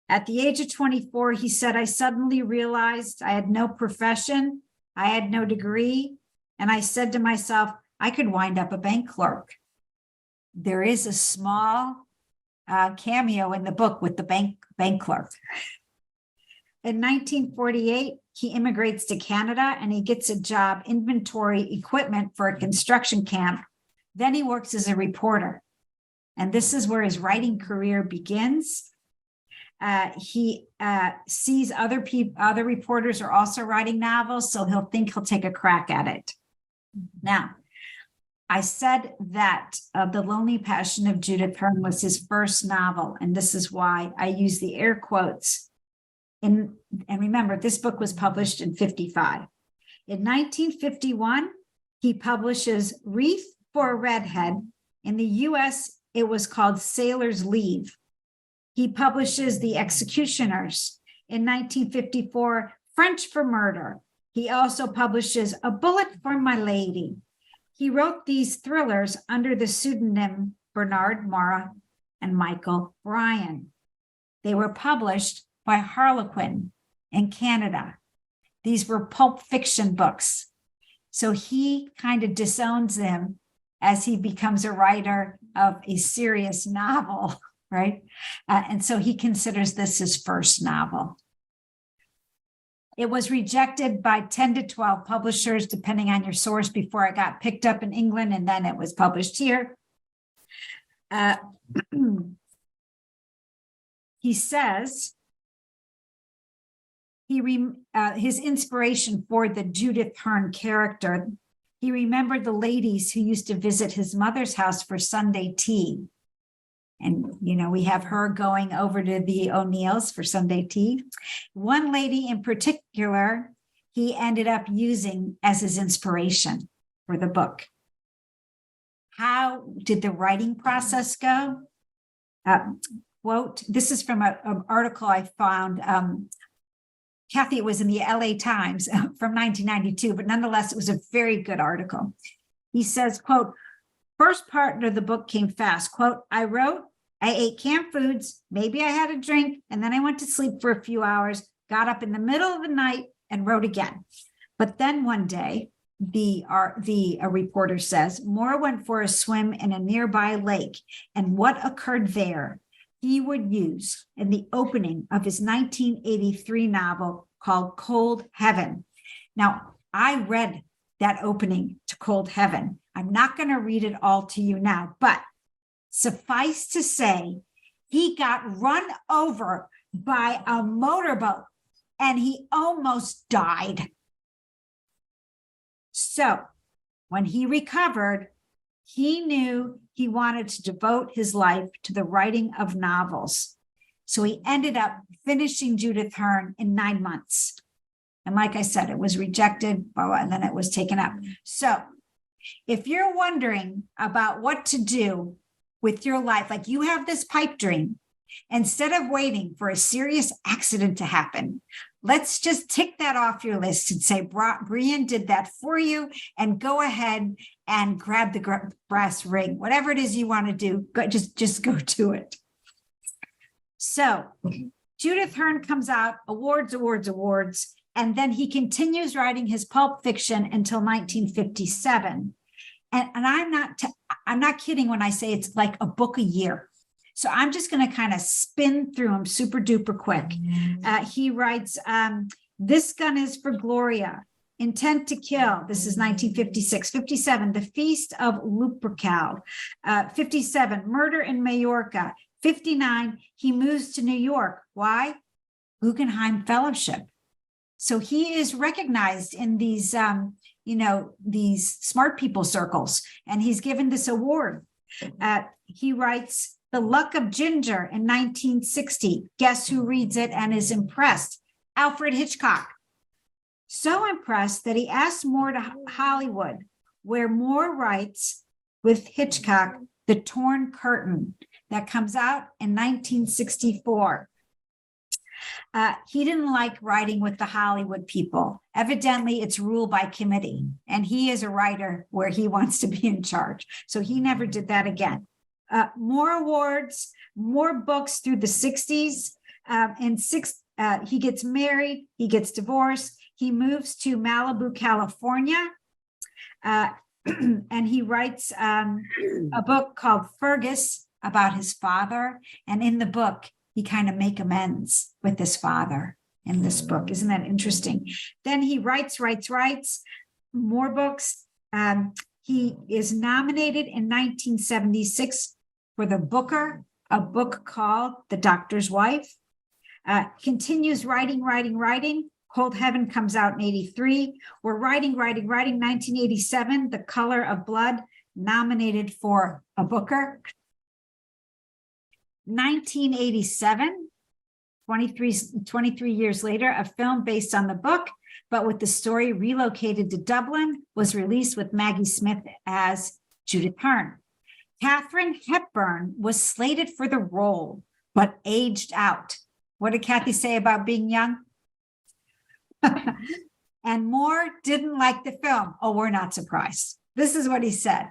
At the age of 24, he said, I suddenly realized I had no profession, I had no degree, and I said to myself, I could wind up a bank clerk. There is a small cameo in the book with the bank clerk. In 1948, he immigrates to Canada and he gets a job inventory equipment for a construction camp. Then he works as a reporter. And this is where his writing career begins. He sees other reporters are also writing novels, so he'll think he'll take a crack at it. Now, I said that The Lonely Passion of Judith Hearne was his first novel, and this is why I use the air quotes. And remember, this book was published in 1955. In 1951, he publishes Wreath for a Redhead. In the US, it was called Sailor's Leave. He publishes The Executioners. In 1954, French for Murder. He also publishes A Bullet for My Lady. He wrote these thrillers under the pseudonym Bernard Mara and Michael Bryan. They were published by Harlequin in Canada. These were pulp fiction books. So he kind of disowns them as he becomes a writer of a serious novel, right? And so he considers this his first novel. It was rejected by 10 to 12 publishers, depending on your source, before it got picked up in England, and then it was published here. He says his inspiration for the Judith Hearne character, he remembered the ladies who used to visit his mother's house for Sunday tea. And, you know, we have her going over to the O'Neills for Sunday tea. One lady in particular, he ended up using as his inspiration for the book. How did the writing process go? Quote, this is from an article I found. Kathy, it was in the LA Times from 1992, but nonetheless, it was a very good article. He says, quote, first part of the book came fast. Quote, I wrote, I ate canned foods, maybe I had a drink, and then I went to sleep for a few hours, got up in the middle of the night and wrote again. But then one day, the reporter says, Moore went for a swim in a nearby lake, and what occurred there, he would use in the opening of his 1983 novel called Cold Heaven. Now, I read that opening to Cold Heaven. I'm not going to read it all to you now, but suffice to say, he got run over by a motorboat and he almost died. So when he recovered, he knew he wanted to devote his life to the writing of novels. So he ended up finishing Judith Hearne in 9 months. And like I said, it was rejected, and then it was taken up. So if you're wondering about what to do with your life, like you have this pipe dream, instead of waiting for a serious accident to happen, let's just tick that off your list and say, Brian did that for you, and go ahead and grab the brass ring. Whatever it is you want to do, just go to it. So Judith Hearne comes out, awards, and then he continues writing his pulp fiction until 1957. And I'm not kidding when I say it's like a book a year. So I'm just going to kind of spin through them super duper quick. He writes, This Gun is for Gloria, Intent to Kill. This is 1956. 57, The Feast of Lupercal. 57, Murder in Majorca. 59, he moves to New York. Why? Guggenheim Fellowship. So he is recognized in these, these smart people circles, and he's given this award. He writes The Luck of Ginger in 1960. Guess who reads it and is impressed? Alfred Hitchcock. So impressed that he asked Moore to Hollywood, where Moore writes with Hitchcock The Torn Curtain, that comes out in 1964. He didn't like writing with the Hollywood people. Evidently, it's ruled by committee, and he is a writer where he wants to be in charge. So he never did that again. More awards, more books through the 60s. He gets married, he gets divorced, he moves to Malibu, California, and he writes a book called Fergus about his father. And in the book, he kind of make amends with his father in this book. Isn't that interesting? Then he writes more books. He is nominated in 1976 for the Booker, a book called The Doctor's Wife. Continues writing. Cold Heaven comes out in 83. We're writing. 1987, The Color of Blood, nominated for a Booker. 1987, 23 years later, a film based on the book, but with the story relocated to Dublin, was released with Maggie Smith as Judith Hearne. Katharine Hepburn was slated for the role, but aged out. What did Kathy say about being young? And Moore didn't like the film. Oh, we're not surprised. This is what he said.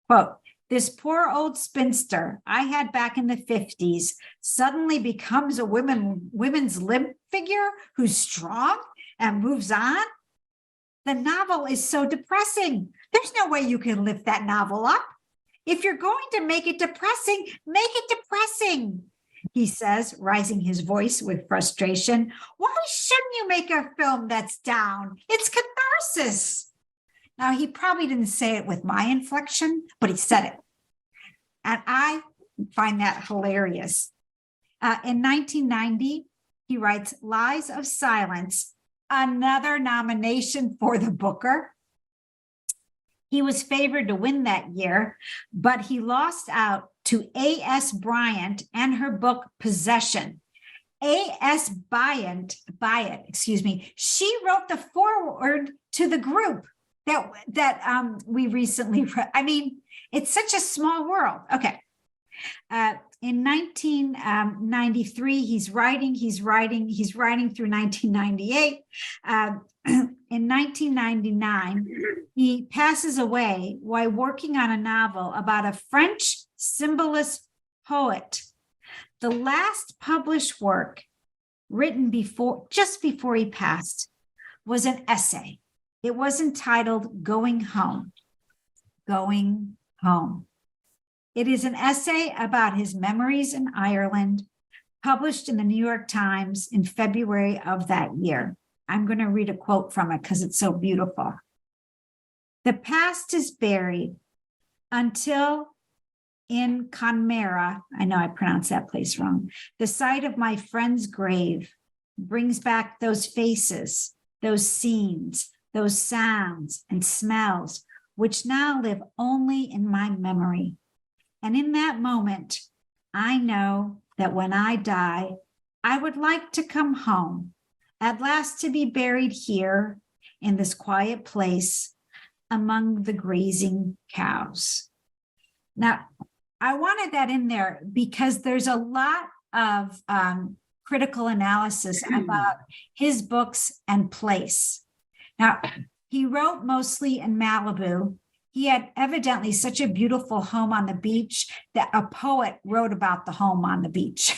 Quote, this poor old spinster I had back in the 50s suddenly becomes a women's limp figure who's strong and moves on. The novel is so depressing. There's no way you can lift that novel up. If you're going to make it depressing, make it depressing, he says, raising his voice with frustration. Why shouldn't you make a film that's down? It's catharsis. Now, he probably didn't say it with my inflection, but he said it. And I find that hilarious. In 1990, he writes Lies of Silence, another nomination for the Booker. He was favored to win that year, but he lost out to A.S. Bryant and her book Possession. A.S. Bryant, she wrote the foreword to the group that we recently read. I mean, it's such a small world. Okay. In 1993, he's writing through 1998. In 1999, he passes away while working on a novel about a French symbolist poet. The last published work written just before he passed was an essay. It was entitled Going Home. Going Home. It is an essay about his memories in Ireland, published in the New York Times in February of that year. I'm going to read a quote from it because it's so beautiful. The past is buried until in Conmera, I know I pronounced that place wrong, the sight of my friend's grave brings back those faces, those scenes, those sounds and smells, which now live only in my memory. And in that moment, I know that when I die, I would like to come home, at last to be buried here in this quiet place among the grazing cows. Now, I wanted that in there because there's a lot of critical analysis about his books and place. Now, he wrote mostly in Malibu. He had evidently such a beautiful home on the beach that a poet wrote about the home on the beach.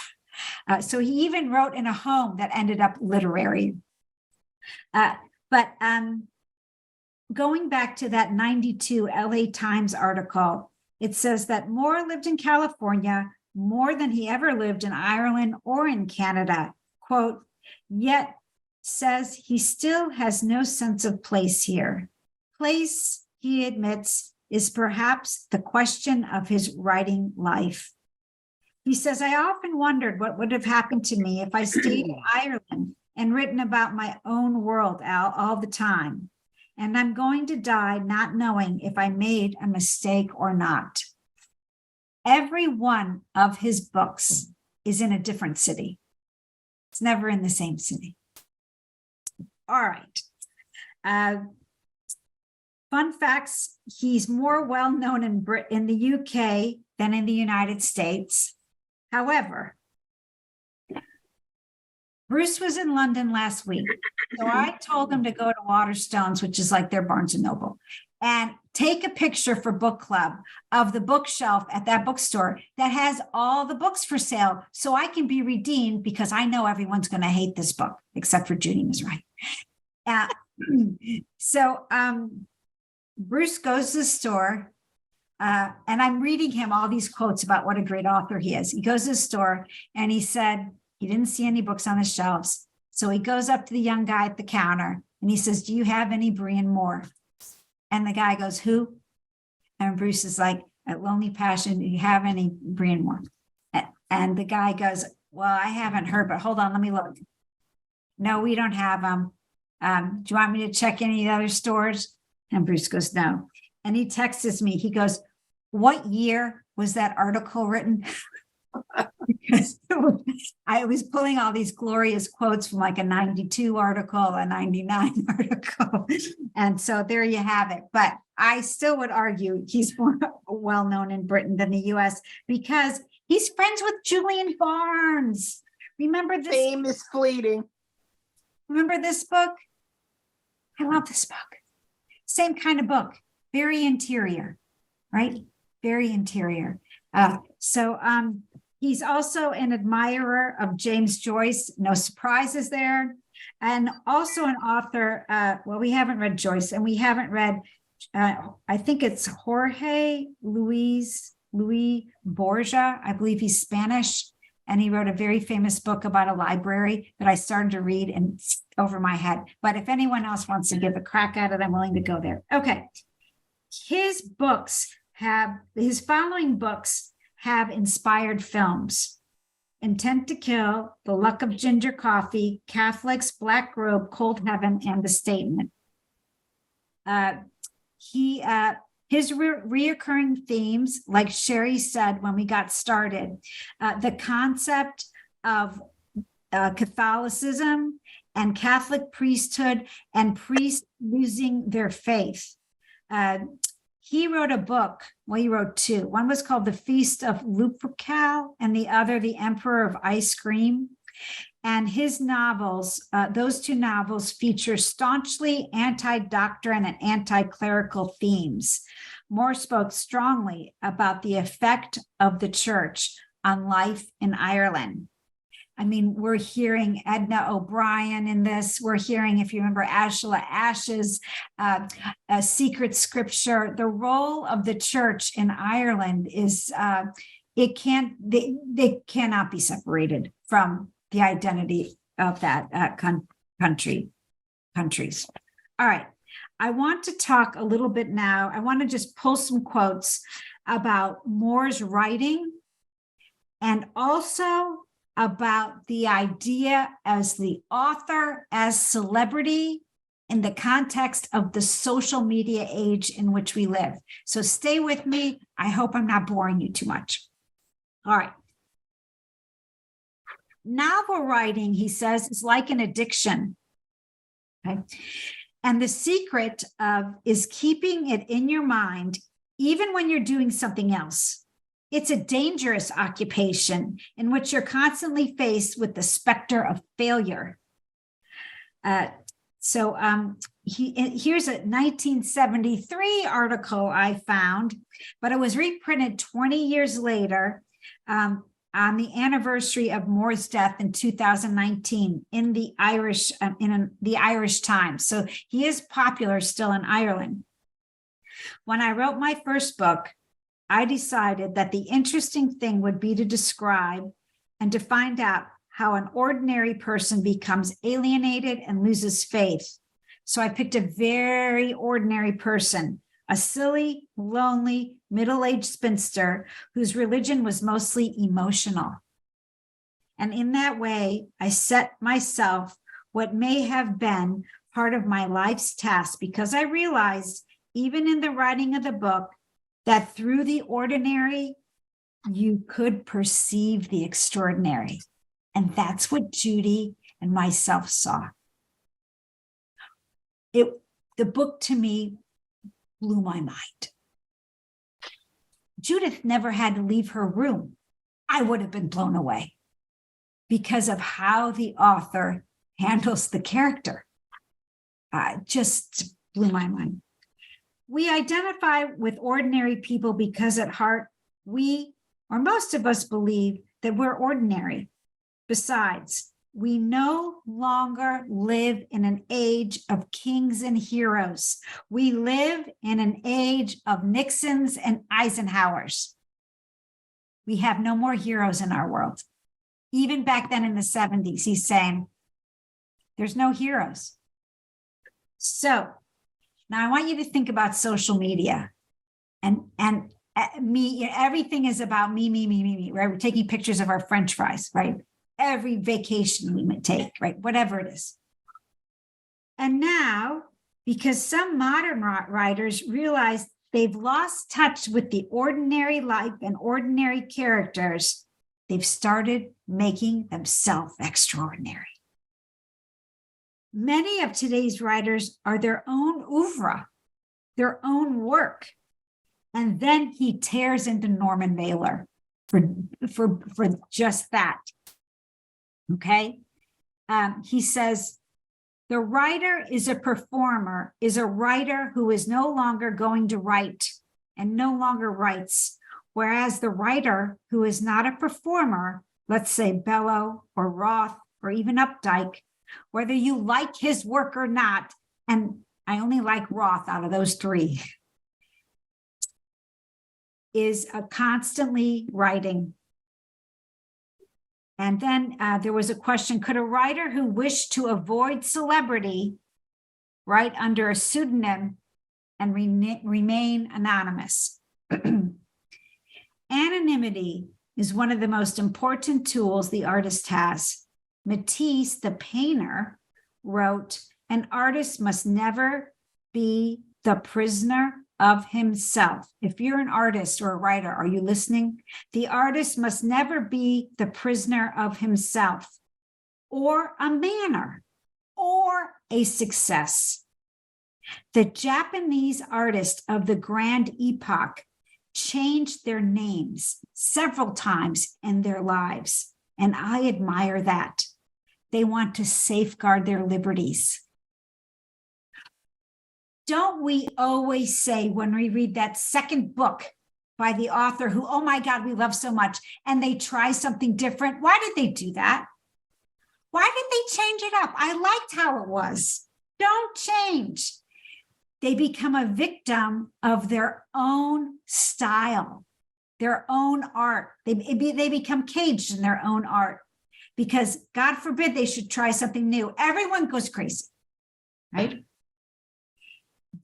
So he even wrote in a home that ended up literary. But going back to that 92 LA Times article, it says that Moore lived in California more than he ever lived in Ireland or in Canada. Quote, yet says he still has no sense of place here. Place, he admits, is perhaps the question of his writing life. He says, I often wondered what would have happened to me if I stayed in Ireland and written about my own world all the time. And I'm going to die not knowing if I made a mistake or not. Every one of his books is in a different city. It's never in the same city. All right. Fun facts, he's more well-known in the UK than in the United States. However, Bruce was in London last week, so I told him to go to Waterstones, which is like their Barnes & Noble, and take a picture for book club of the bookshelf at that bookstore that has all the books for sale, so I can be redeemed because I know everyone's going to hate this book, except for Judy was right. So Bruce goes to the store, and I'm reading him all these quotes about what a great author he is. He goes to the store, and he said he didn't see any books on the shelves. So he goes up to the young guy at the counter, and he says, do you have any Brian Moore? And the guy goes, who? And Bruce is like, at Lonely Passion, do you have any Brian Moore? And the guy goes, well, I haven't heard, but hold on, let me look. No, we don't have them. Do you want me to check any other stores? And Bruce goes, no. And he texts me. He goes, what year was that article written? Because I was pulling all these glorious quotes from like a 92 article, a 99 article. And so there you have it. But I still would argue he's more well-known in Britain than the US because he's friends with Julian Barnes. Remember this? Fame is fleeting. Remember this book? I love this book. Same kind of book, very interior, right? Very interior. So he's also an admirer of James Joyce. No surprises there. And also an author. Well, we haven't read Joyce and we haven't read I think it's Jorge Luis Borgia. I believe he's Spanish, and he wrote a very famous book about a library that I started to read and it's over my head. But if anyone else wants to give a crack at it, I'm willing to go there. Okay. His following books have inspired films: Intent to Kill, The Luck of Ginger Coffee, Catholics, Black Robe, Cold Heaven, and The Statement. His reoccurring themes, like Sherry said when we got started, the concept of Catholicism and Catholic priesthood and priests losing their faith. He wrote a book. Well, he wrote two. One was called The Feast of Lupercal, and the other, The Emperor of Ice Cream. And his novels, those two novels, feature staunchly anti-doctrine and anti-clerical themes. Moore spoke strongly about the effect of the church on life in Ireland. I mean, we're hearing Edna O'Brien in this. We're hearing, if you remember, Ashla Ash's Secret Scripture. The role of the church in Ireland is, they cannot be separated from the identity of that countries. All right. I want to talk a little bit now. I want to just pull some quotes about Moore's writing and also about the idea as the author, as celebrity in the context of the social media age in which we live. So stay with me. I hope I'm not boring you too much. All right. Novel writing, he says, is like an addiction. Okay. And the secret is keeping it in your mind, even when you're doing something else. It's a dangerous occupation in which you're constantly faced with the specter of failure. Here's a 1973 article I found, but it was reprinted 20 years later on the anniversary of Moore's death in 2019 in the Irish Times. So he is popular still in Ireland. When I wrote my first book, I decided that the interesting thing would be to describe and to find out how an ordinary person becomes alienated and loses faith. So I picked a very ordinary person, a silly, lonely, middle-aged spinster whose religion was mostly emotional. And in that way, I set myself what may have been part of my life's task, because I realized, even in the writing of the book, that through the ordinary, you could perceive the extraordinary. And that's what Judy and myself saw. The book to me blew my mind. Judith never had to leave her room. I would have been blown away because of how the author handles the character. Just blew my mind. We identify with ordinary people because at heart, we, or most of us, believe that we're ordinary. Besides, we no longer live in an age of kings and heroes. We live in an age of Nixons and Eisenhowers. We have no more heroes in our world. Even back then in the 70s, he's saying, there's no heroes. So now I want you to think about social media and me. Everything is about me, right? We're taking pictures of our French fries, right? Every vacation we might take, right? Whatever it is. And now, because some modern writers realize they've lost touch with the ordinary life and ordinary characters, they've started making themselves extraordinary. Many of today's writers are their own oeuvre, their own work. And then he tears into Norman Mailer for just that. Okay. He says, the writer is a performer, is a writer who is no longer going to write and no longer writes. Whereas the writer who is not a performer, let's say Bellow or Roth or even Updike, whether you like his work or not, and I only like Roth out of those three, is constantly writing. And then there was a question, could a writer who wished to avoid celebrity write under a pseudonym and remain anonymous? Anonymity is one of the most important tools the artist has. Matisse, the painter, wrote, an artist must never be the prisoner of himself. If you're an artist or a writer, are you listening? The artist must never be the prisoner of himself or a manner or a success. The Japanese artists of the Grand Epoch changed their names several times in their lives, and I admire that. They want to safeguard their liberties. Don't we always say when we read that second book by the author who, oh my God, we love so much, and they try something different? Why did they do that? Why did they change it up? I liked how it was. Don't change. They become a victim of their own style, their own art. They become caged in their own art because God forbid they should try something new. Everyone goes crazy, right?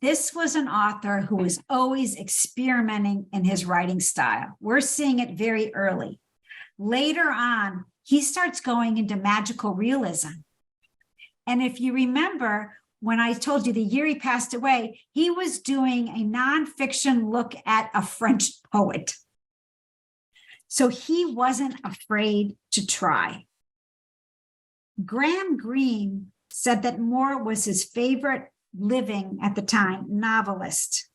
This was an author who was always experimenting in his writing style. We're seeing it very early. Later on, he starts going into magical realism. And if you remember, when I told you the year he passed away, he was doing a nonfiction look at a French poet. So he wasn't afraid to try. Graham Greene said that Moore was his favorite living at the time novelist.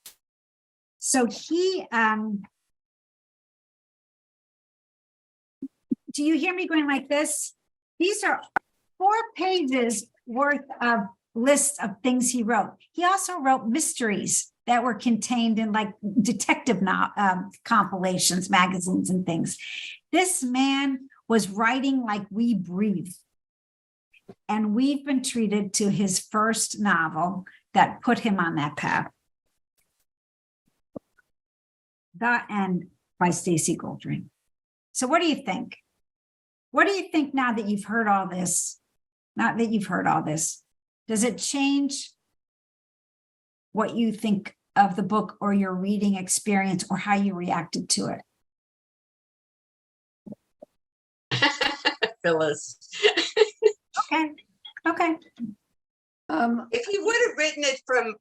So he, do you hear me going like this? These are 4 pages worth of lists of things he wrote. He also wrote mysteries that were contained in like detective compilations, magazines, and things. This man was writing like we breathe. And we've been treated to his first novel that put him on that path. The End by Stacy Goldring. So what do you think? What do you think now that you've heard all this? Not that you've heard all this. Does it change what you think of the book or your reading experience or how you reacted to it? Phyllis. Okay. If he would have written it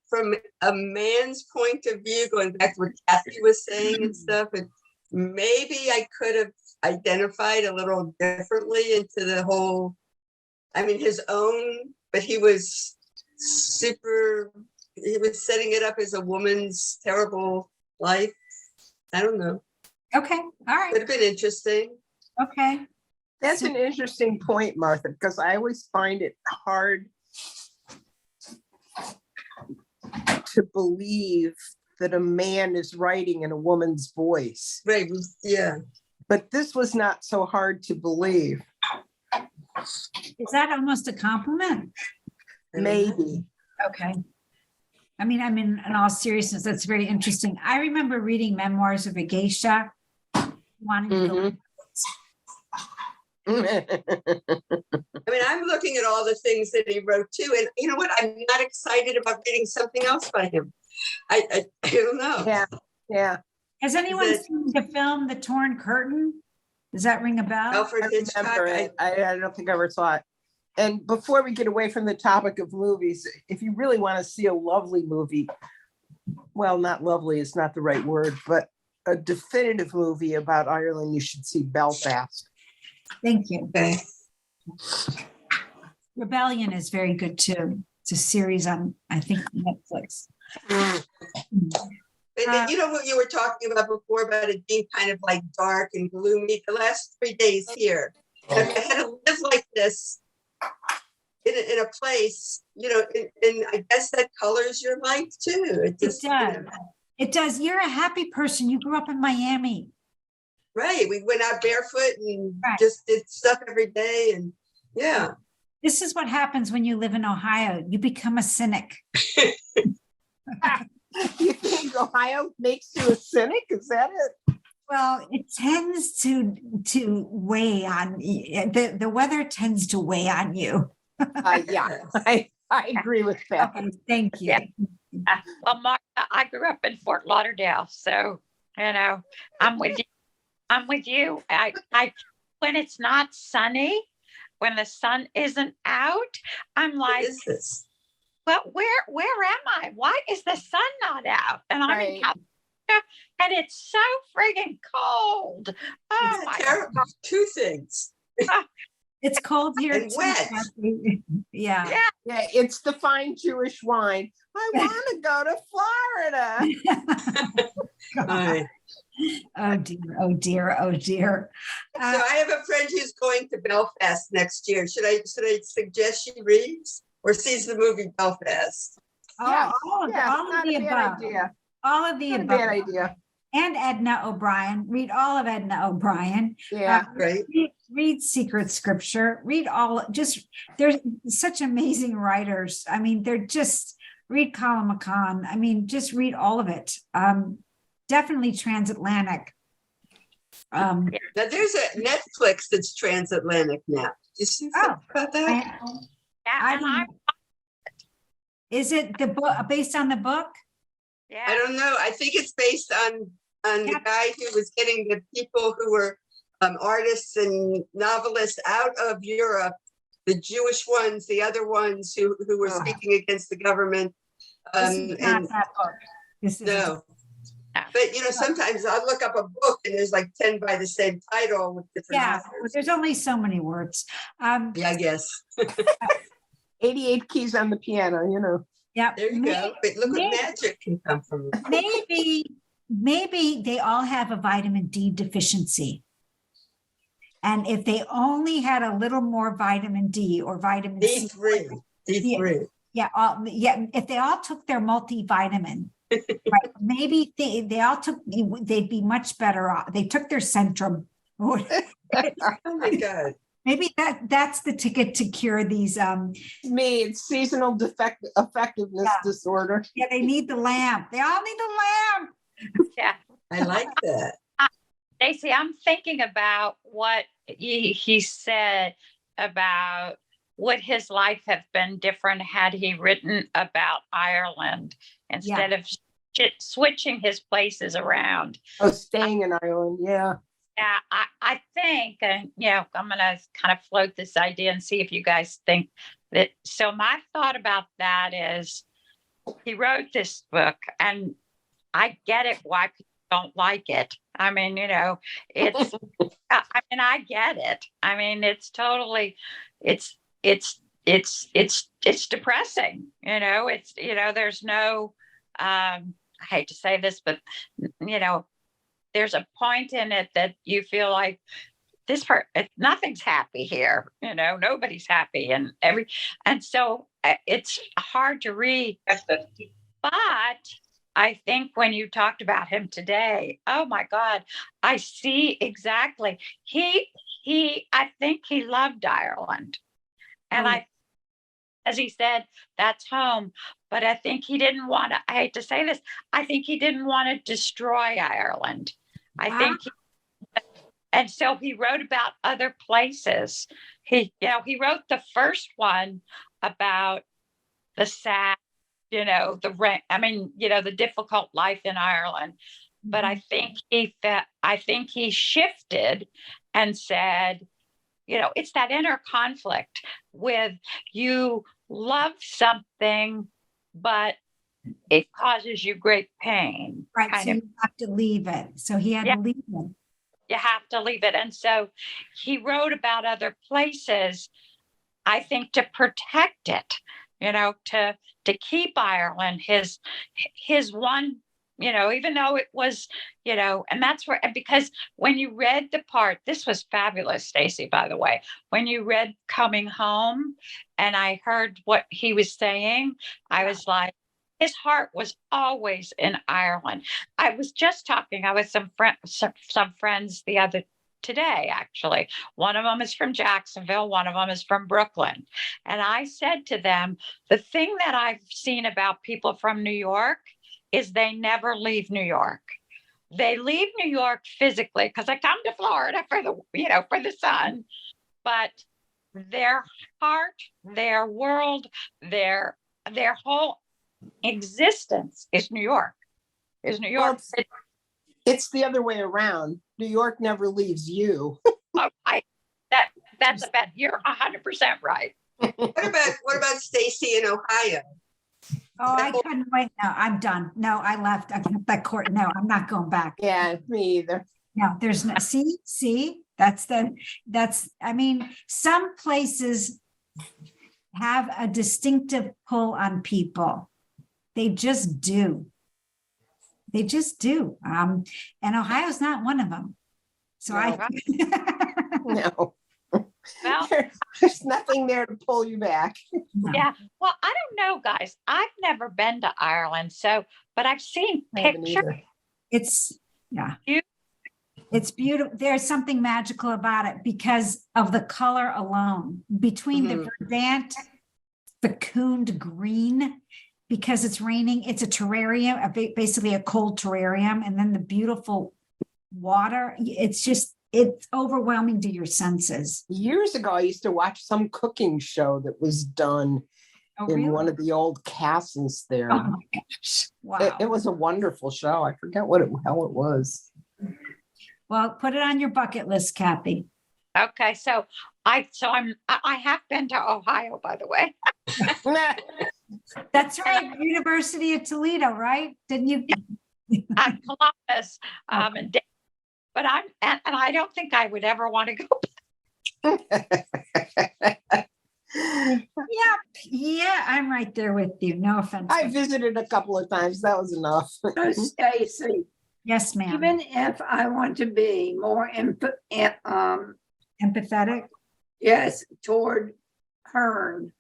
from a man's point of view, going back to what Kathy was saying and stuff, and maybe I could have identified a little differently into the whole, I mean, his own, but he was setting it up as a woman's terrible life. I don't know. Okay. All right. Would have been interesting. Okay. That's an interesting point, Martha, because I always find it hard to believe that a man is writing in a woman's voice. Right. Yeah. But this was not so hard to believe. Is that almost a compliment? Maybe. Okay. I mean, in all seriousness, that's very interesting. I remember reading Memoirs of a Geisha, wanting to go. I mean, I'm looking at all the things that he wrote too, and you know what? I'm not excited about reading something else by him. I don't know. Yeah. Has anyone seen the film The Torn Curtain? Does that ring a bell? Alfred Hitchcock. I don't think I ever saw it. And before we get away from the topic of movies, if you really want to see a lovely movie, well, not lovely is not the right word, but a definitive movie about Ireland, you should see Belfast. Thank you. Okay. Rebellion is very good too. It's a series on, I think, Netflix. And you know what you were talking about before about it being kind of like dark and gloomy. The last 3 days here, I had to live like this in a place, you know, and I guess that colors your life too. It just, it does. You know. It does. You're a happy person. You grew up in Miami. Right. We went out barefoot and just did stuff every day. And yeah. This is what happens when you live in Ohio. You become a cynic. You think Ohio makes you a cynic? Is that it? Well, it tends to weigh on the weather tends to weigh on you. Yeah, I agree with that. Okay, thank you. Yeah. Well, Martha, I grew up in Fort Lauderdale, so I'm with you. I'm with you. I when it's not sunny, when the sun isn't out, I'm What like, is this? well, where am I? Why is the sun not out? And I'm in Right. California, and it's so friggin' cold. Oh It's my terrible. Two things. It's cold here And too, wet. Kathy. Yeah. Yeah. Yeah, it's the fine Jewish wine. I want to go to Florida. Right. Oh dear, oh dear, oh dear. So I have a friend who's going to Belfast next year. Should I suggest she reads or sees the movie Belfast? Yes, all of not the a bad above. idea. All of the Not a above. bad idea. And Edna O'Brien. Read all of Edna O'Brien. Yeah. Right. Read Secret Scripture. Read there's such amazing writers. I mean, read Colin McCann. I mean, just read all of it. Definitely transatlantic. Now there's a Netflix that's transatlantic now. Did you see something about that? Yeah. And I Is it the book based on the book? I yeah. don't know. I think it's based on the guy who was getting the people who were artists and novelists out of Europe, the Jewish ones, the other ones who were speaking against the government. This is not that book. This is No. But sometimes I'll look up a book and there's like 10 by the same title with different authors. there's only so many words. Yeah, I guess. 88 keys on the piano, Yeah. There you go. But look what magic can come from it. Maybe they all have a vitamin D deficiency. And if they only had a little more vitamin D or vitamin C. D3. Yeah. If they all took their multivitamin, right, maybe they all they'd be much better off. They took their Centrum. Oh my God. Maybe that's the ticket to cure these. it's seasonal effectiveness disorder. Yeah, they need the lamp. They all need the lamp. Yeah. I like that. Stacey, I'm thinking about what he said about would his life have been different had he written about Ireland instead of switching his places around. Oh, staying in Ireland, yeah. Yeah, I think, and I'm going to kind of float this idea and see if you guys think that. So my thought about that is he wrote this book, and I get it why people don't like it. I mean, it's, I get it. I mean, it's totally, it's depressing, there's no, I hate to say this, but, there's a point in it that you feel like nothing's happy here, nobody's happy and so it's hard to read. But I think when you talked about him today, oh my God, I see exactly. I think he loved Ireland. And as he said, that's home. But I think he didn't want to, I hate to say this, I think he didn't want to destroy Ireland. And so he wrote about other places. He wrote the first one about the sad, the difficult life in Ireland. But I think he shifted and said, it's that inner conflict with you love something, but it causes you great pain. Right. So you have to leave it. So he had to leave it. You have to leave it. And so he wrote about other places, I think, to protect it, to keep Ireland, his one, even though it was, and that's where, because when you read the part, this was fabulous, Stacey, by the way, when you read Coming Home and I heard what he was saying, I was like, his heart was always in Ireland. I was just talking. I was some friends the other today, actually. One of them is from Jacksonville, one of them is from Brooklyn. And I said to them, the thing that I've seen about people from New York is they never leave New York. They leave New York physically because they come to Florida for the sun, but their heart, their world, their whole existence is New York. Is New York. Well, it's the other way around. New York never leaves you. That's a bet. You're 100% right. What about Stacy in Ohio? Oh, I couldn't wait. No, I'm done. No, I left. I kept that court. No, I'm not going back. Yeah, me either. No, there's no, see, I mean, some places have a distinctive pull on people. They just do. They just do. And Ohio's not one of them. So No. Well, There's nothing there to pull you back. No. yeah. Well, I don't know, guys. I've never been to Ireland, but I've seen I haven't pictures. either. It's, yeah. Beautiful. It's beautiful. There's something magical about it because of the color alone between the verdant, fecund green, because it's raining. It's a terrarium, basically a cold terrarium, and then the beautiful water. It's overwhelming to your senses. Years ago, I used to watch some cooking show that was done Oh, in really? one of the old castles there. Oh my gosh. Wow. It was a wonderful show. I forget what hell it was. Well, put it on your bucket list, Kathy. Okay, so I have been to Ohio, by the way. That's right. University of Toledo, right? Didn't you? Columbus, but I don't think I would ever want to go back. Yeah, I'm right there with you. No offense. I visited a couple of times. That was enough. So Stacy, Yes, ma'am. even if I want to be more Empathetic. yes, toward Hearne,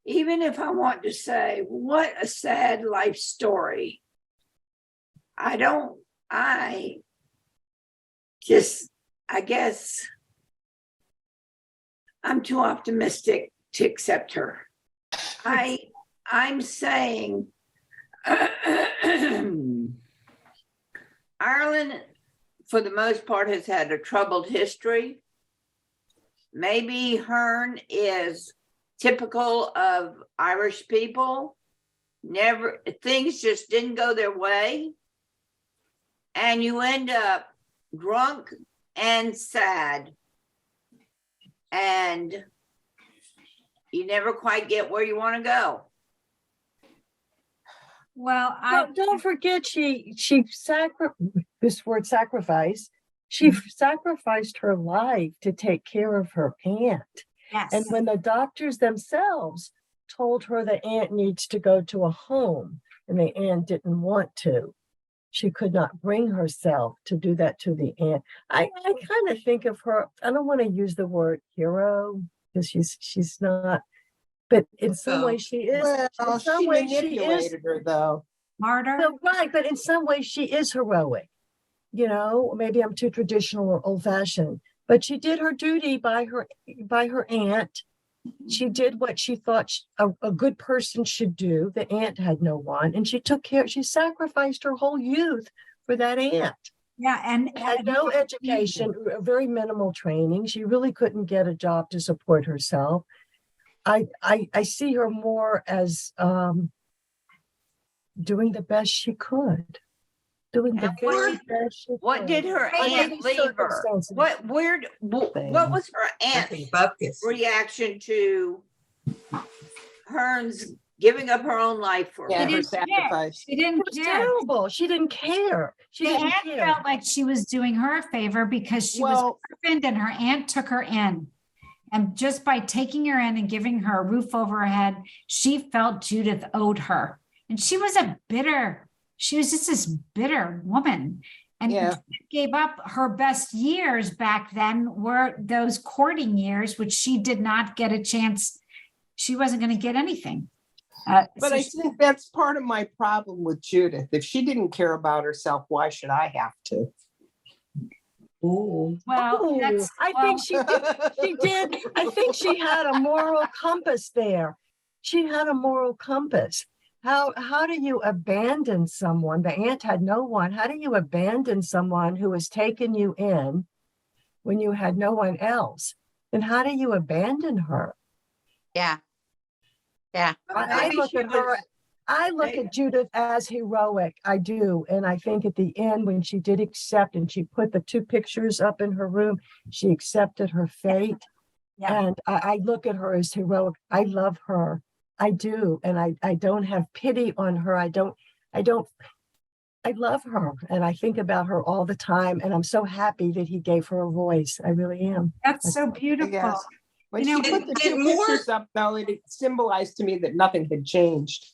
even if I want to say, what a sad life story. I guess I'm too optimistic to accept her. I'm saying Ireland, for the most part, has had a troubled history. Maybe Hearne is typical of Irish people. Things just didn't go their way. And you end up drunk and sad. And you never quite get where you want to go. Well, Don't forget this word sacrifice. She sacrificed her life to take care of her aunt. yes. And when the doctors themselves told her the aunt needs to go to a home and the aunt didn't want to, she could not bring herself to do that to the aunt. I kind of think of her, I don't want to use the word hero because she's not, but in some way she is. Well, in some she way she is. manipulated her, though. Martyr. No, right, but in some ways she is heroic. You know, maybe I'm too traditional or old-fashioned, but she did her duty by her aunt. She did what she thought a good person should do. The aunt had no one, and she sacrificed her whole youth for that aunt. Yeah, and Had no education, very minimal training. She really couldn't get a job to support herself. I see her more as doing the best she could. Doing the very best she What could. did her Under aunt these leave her? circumstances. What was her aunt's reaction to Hearne's giving up her own life for Yeah, her? her didn't care. sacrifice. She didn't It was care. terrible. She didn't care. She The didn't aunt care. felt like she was doing her a favor because she was Well, orphaned and her aunt took her in. And just by taking her in and giving her a roof over her head, she felt Judith owed her. And she was just this bitter woman. And Yeah. Judith gave up her best years back then were those courting years, which she did not get a chance. She wasn't going to get anything. But So I think that's part of my problem with Judith. If she didn't care about herself, why should I have to? Ooh. Well, Oh, that's, I well, think she did. She did. I think she had a moral compass there. She had a moral compass. How do you abandon someone? The aunt had no one. How do you abandon someone who has taken you in when you had no one else? And how do you abandon her? Yeah. Yeah. I Maybe look she at her. was- I look maybe- at Judith as heroic. I do. And I think at the end, when she did accept and she put the 2 pictures up in her room, she accepted her fate. yeah. And I look at her as heroic. I love her. I do. And I don't have pity on her. I love her. And I think about her all the time. And I'm so happy that he gave her a voice. I really am. That's so I beautiful. guess. When You know, she put the and 2 more- pictures up, though, it symbolized to me that nothing had changed.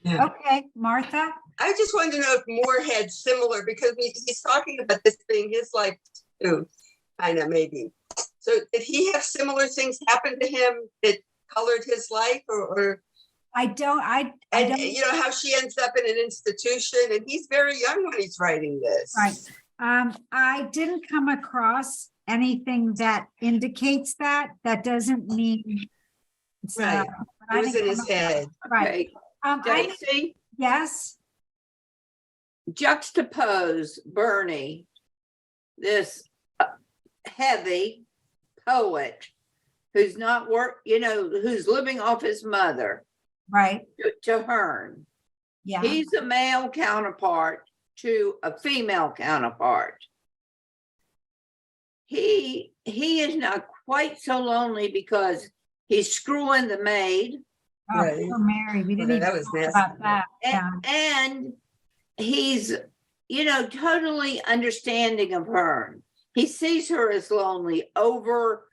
Okay, Martha? I just wanted to know if Moore had similar, because he's talking about this being his life too, kind of maybe. So did he have similar things happen to him that colored his life, or I don't, I and don't, you know how she ends up in an institution, and he's very young when he's writing this. right. I didn't come across anything that indicates that. That doesn't mean. it's, Right. I It was didn't in his come across- head. Right. Okay, I, Stacy, yes, juxtapose Bernie, this heavy poet who's not who's living off his mother, right, to Hearne. yeah. He's a male counterpart to a female counterpart. He is not quite so lonely because he's screwing the maid, Oh, Right. poor Mary, we didn't Well, even that was talk nasty. about that. Yeah. and he's totally understanding of her. He sees her as lonely over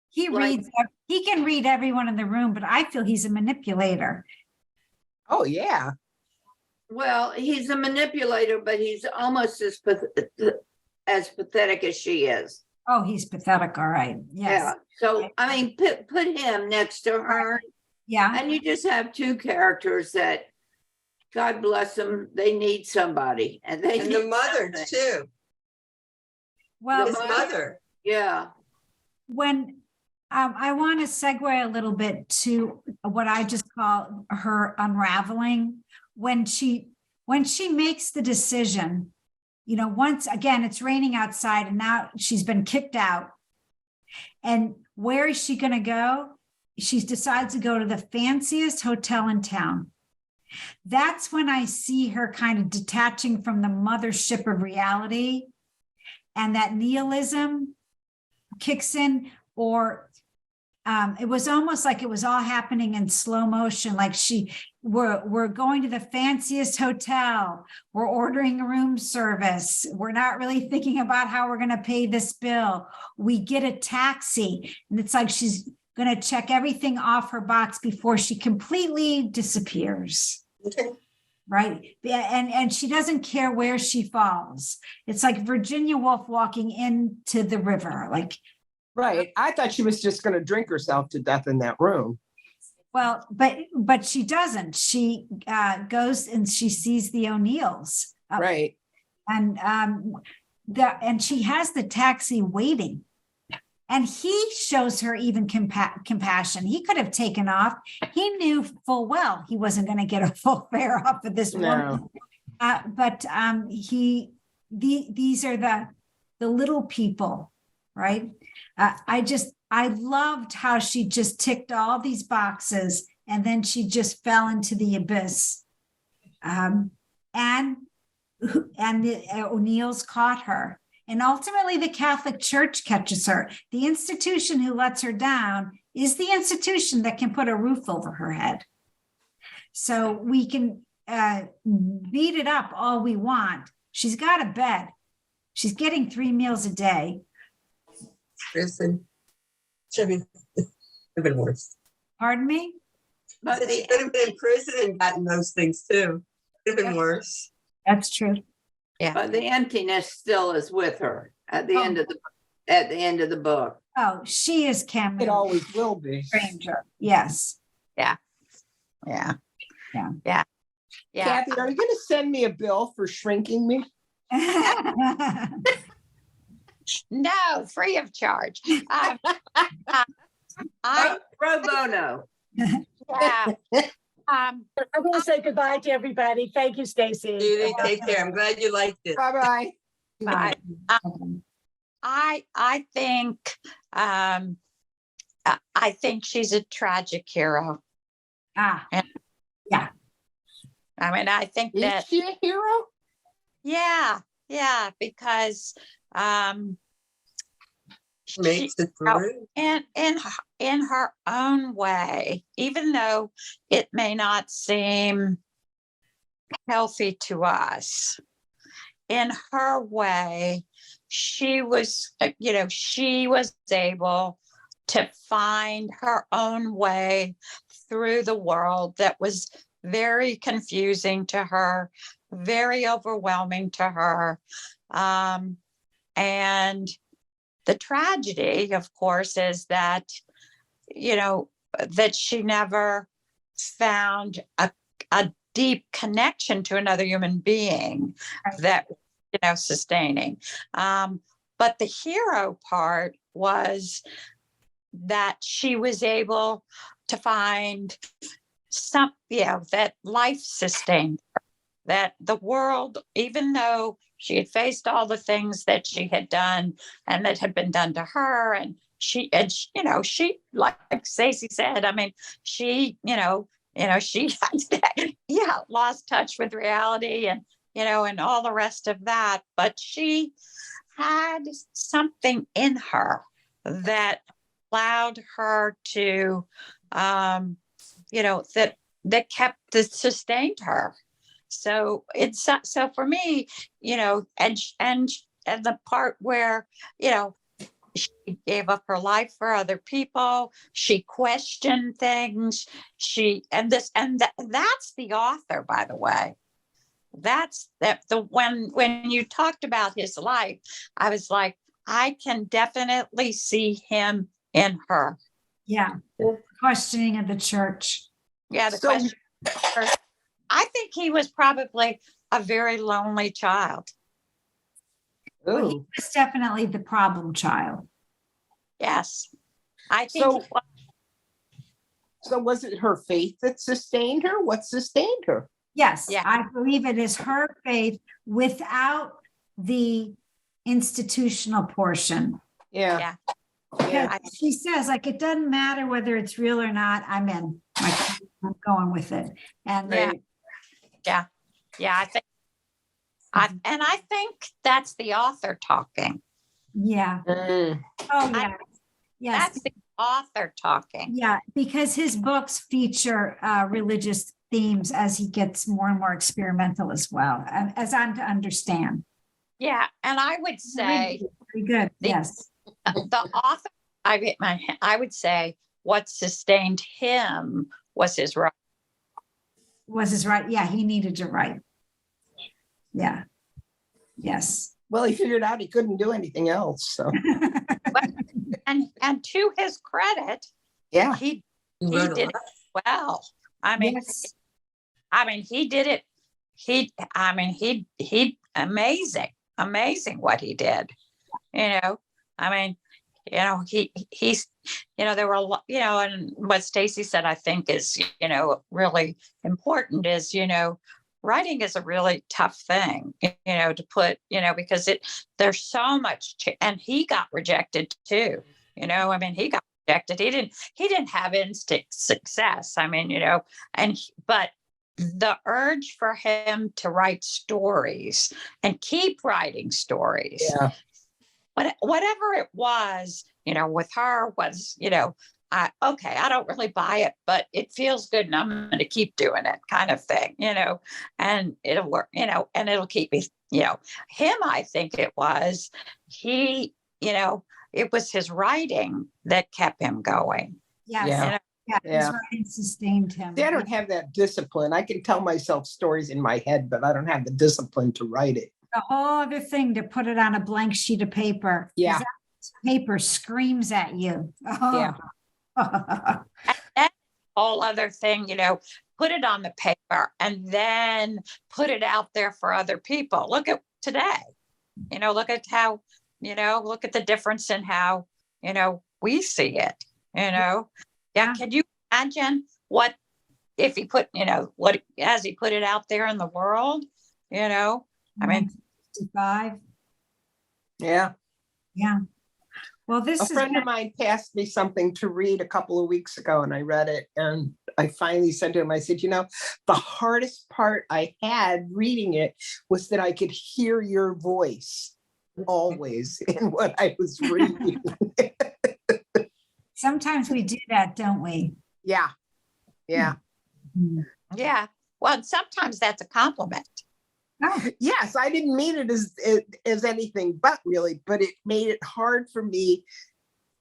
He like- reads, he can read everyone in the room, but I feel he's a manipulator. Oh, yeah. well, he's a manipulator, but he's almost as pathetic as she is. Oh, he's pathetic, all right, yes, Yeah. So I mean, put him next to her, yeah, and you just have 2 characters that, God bless them, they need somebody, and they And the need mother something. too. well, His mother. Yeah. when, I want to segue a little bit to what I just call her unraveling. When she makes the decision, once again, it's raining outside and now she's been kicked out. And where is she going to go? She decides to go to the fanciest hotel in town. That's when I see her kind of detaching from the mothership of reality, and that nihilism kicks in, or it was almost like it was all happening in slow motion. Like we're going to the fanciest hotel. We're ordering a room service. We're not really thinking about how we're going to pay this bill. We get a taxi, and it's like she's going to check everything off her box before she completely disappears. Okay. Right. And she doesn't care where she falls. It's like Virginia Woolf walking into the river. Like, Right. I thought she was just going to drink herself to death in that room. well, but she doesn't. She goes and she sees the O'Neills. Right. And and she has the taxi waiting. And he shows her even compassion. He could have taken off. He knew full well he wasn't going to get a full fare off of this woman. But these are the little people, right? I loved how she just ticked all these boxes, and then she just fell into the abyss. And the O'Neills caught her. And ultimately, the Catholic Church catches her. The institution who lets her down is the institution that can put a roof over her head. So we can beat it up all we want. She's got a bed. She's getting 3 meals a day. Prison. Should have been worse. Pardon me? But She could have been in prison and gotten those things too. Could have been worse. That's true. But the emptiness still is with her at the Oh. end of the book. Oh, she is It Cameron always will be. Granger. Yes. Yeah. Yeah. Yeah. Kathy, are you going to send me a bill for shrinking me? No, free of charge. I Pro bono. yeah. I'm going to say goodbye to everybody. Thank you, Stacy. Judy, take care. I'm glad you liked it. Bye-bye. But I think I think she's a tragic hero. Ah, I mean, I think Is that she a hero? yeah, because Makes it through. in her own way, even though it may not seem healthy to us, in her way, she was able to find her own way through the world that was very confusing to her, very overwhelming to her. And the tragedy, of course, is that, that she never found a deep connection to another human being that, sustaining. But the hero part was that she was able to find that life sustained her, that the world, even though she had faced all the things that she had done and that had been done to her, and she like Stacey said, I mean, she lost touch with reality and and all the rest of that, but she had something in her that allowed her to that sustained her. So so for me, and the part where she gave up her life for other people, she questioned things, that's the author, by the way. That's when you talked about his life, I was like, I can definitely see him in her. yeah. Questioning of the church. Yeah, the So- question. I think he was probably a very lonely child. Well, he Ooh. was definitely the problem child. Yes, I think. So was it her faith that sustained her? What sustained her? Yes, Yeah. I believe it is her faith without the institutional portion. Yeah. Yeah. Because I- she says, like, it doesn't matter whether it's real or not, I'm in. Like, I'm going with it. And Yeah. I think. I think that's the author talking. yeah. Mm. Oh, yeah. Yes. That's the author talking. Yeah, because his books feature religious themes as he gets more and more experimental as well, as I'm to understand. Yeah, and I would say Very good. Yes. the author. I would say what sustained him was his writing. Was his right? Yeah, he needed to write. Yeah. Yes. Well, he figured out he couldn't do anything else. So And to his credit, yeah. he wrote a did lot. it well. I mean, Yes. he did it. He amazing what he did. I mean, he's, there were a lot, and what Stacy said, I think is, really important is, writing is a really tough thing, to put, because there's so much, and he got rejected too. I mean, he got rejected. He didn't have instant success. I mean, but the urge for him to write stories and keep writing stories, Yeah. whatever it was, with her was, I don't really buy it, but it feels good and I'm going to keep doing it, kind of thing, and it'll work, and it'll keep me, him. I think it was it was his writing that kept him going. Yes. Yeah. Yeah. His Yeah. writing sustained him. See, I don't have that discipline. I can tell myself stories in my head, but I don't have the discipline to write it. A whole other thing to put it on a blank sheet of paper. Yeah. That paper screams at you. Yeah. And that's a whole other thing, put it on the paper and then put it out there for other people. Look at today. Look at how, look at the difference in how, we see it, Yeah. Can you imagine what if he put, what as he put it out there in the world, I mean, 5. Yeah. Yeah. Well, this A is friend of mine passed me something to read a couple of weeks ago, and I read it, and I finally said to him, I said, the hardest part I had reading it was that I could hear your voice always in what I was reading. sometimes we do that, don't we? Yeah. Yeah. yeah. Well, sometimes that's a compliment. Oh, Yes, I didn't mean it as anything but really, but it made it hard for me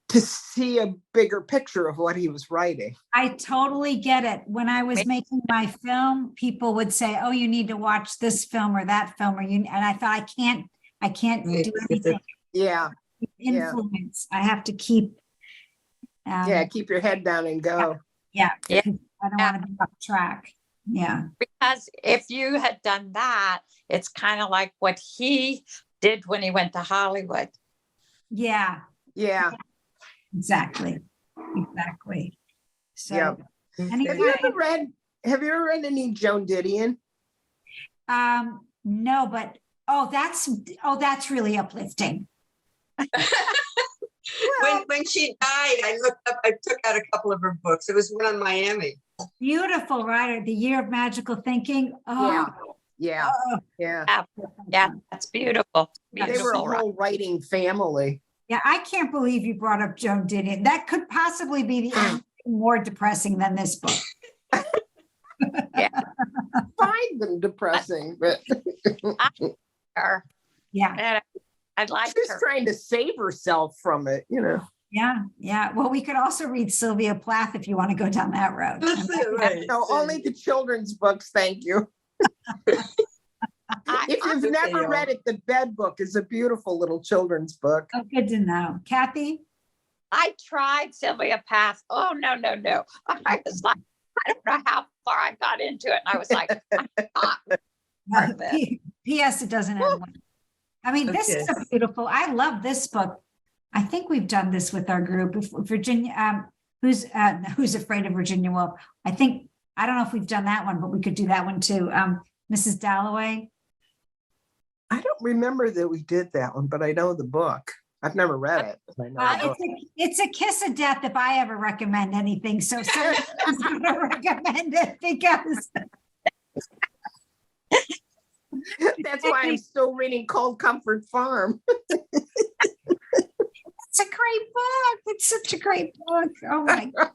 to see a bigger picture of what he was writing. I totally get it. When I was making my film, people would say, "Oh, you need to watch this film or that film," and I thought, I can't do anything. Yeah. Influence. I have to keep. Keep your head down and go. Yeah. Yeah. I don't want to be off track. Yeah. Because if you had done that, it's kind of like what he did when he went to Hollywood. Yeah. Yeah. Exactly. So, Yeah. anyway, Have you ever read any Joan Didion? no, but that's really uplifting. When she died, I took out a couple of her books. It was one on Miami. Beautiful writer, The Year of Magical Thinking. Oh, Yeah. Yeah, that's beautiful. They were a whole writing family. yeah. I can't believe you brought up Joan Didion. That could possibly be the end more depressing than this book. Find them depressing, but Yeah. I'd like she's her. trying to save herself from it, Yeah. Well, we could also read Sylvia Plath if you want to go down that road. Right. No, only the children's books, thank you. If you've never read it, The Bed Book is a beautiful little children's book. Oh, good to know. Kathy? I tried Sylvia Plath. Oh, no. I was like, I don't know how far I got into it. And I was like, I'm not. P.S. It doesn't end well. I mean, this is a beautiful, I love this book. I think we've done this with our group. If Virginia, who's Afraid of Virginia Woolf? I don't know if we've done that one, but we could do that one too. Mrs. Dalloway. I don't remember that we did that one, but I know the book. I've never read it. I know the book. It's a kiss of death if I ever recommend anything. So someone's going to recommend it because that's why I'm still reading Cold Comfort Farm. it's a great book. It's such a great book. Oh my God.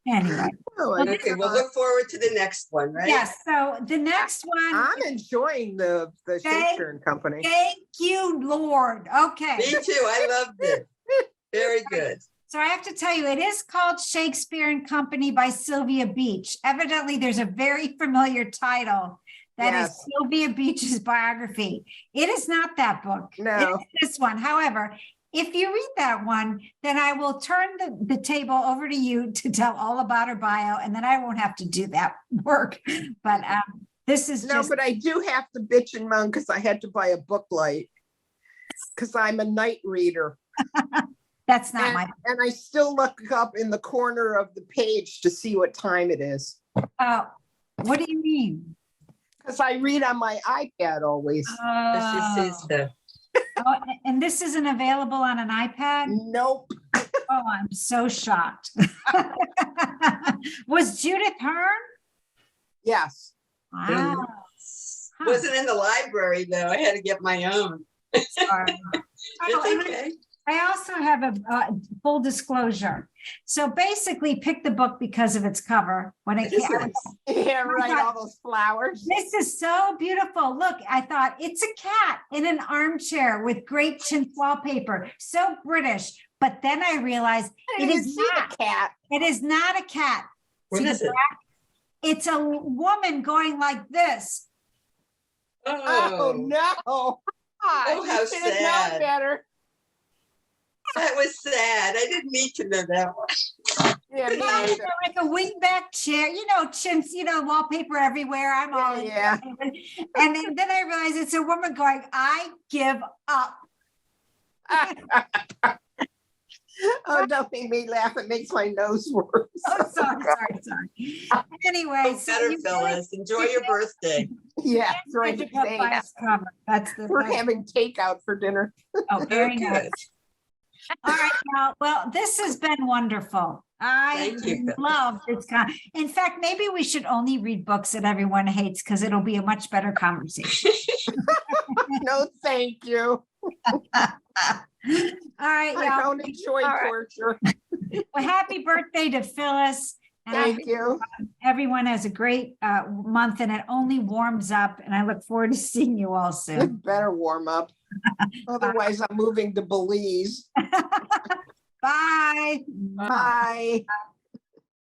Anyway. Okay, we'll look forward to the next one, right? Yes. So the next one. I'm enjoying the Shakespeare and Company. Thank you, Lord. Okay. Me too. I loved it. Very good. So I have to tell you, it is called Shakespeare and Company by Sylvia Beach. Evidently, there's a very familiar title that is Sylvia Beach's biography. It is not that book. No. It is this one. However, if you read that one, then I will turn the table over to you to tell all about her bio, and then I won't have to do that work. But this is but I do have to bitch and moan because I had to buy a book light because I'm a night reader. That's not and I still look up in the corner of the page to see what time it is. What do you mean? Because I read on my iPad always. She sees the. And this isn't available on an iPad? Nope. Oh, I'm so shocked. Was Judith Hearne? Yes. Wow. Wasn't in the library though. I had to get my own. Sorry. It's okay. I also have a full disclosure. So basically, pick the book because of its cover. When it came, yeah, right. All those flowers. This is so beautiful. Look, I thought it's a cat in an armchair with great chintz wallpaper. So British. But then I realized it is not a cat. It is not a cat. What is it? It's a woman going like this. Oh no! Oh, how sad. Know better. That was sad. I didn't mean to know that one. Yeah, me Yeah, neither. like a wingback chair, chintz, wallpaper everywhere. I'm all in. Yeah. And then I realized it's a woman going, I give up. Oh, don't make me laugh. It makes my nose worse. Oh, sorry. Anyway, Oh, better, Phyllis. Enjoy your birthday. Yeah, that's right. Pick up by its cover. We're that's- having takeout for dinner. oh, very Oh, nice. good. All right, now, well, this has been wonderful. I Thank you. love this. In fact, maybe we should only read books that everyone hates because it'll be a much better conversation. No, thank you. All right, I y'all. don't enjoy All right. torture. Well, happy birthday to Phyllis. And I Thank hope you. everyone has a great month and it only warms up. And I look forward to seeing you all soon. It better warm up. Otherwise, I'm moving to Belize. Bye. Bye.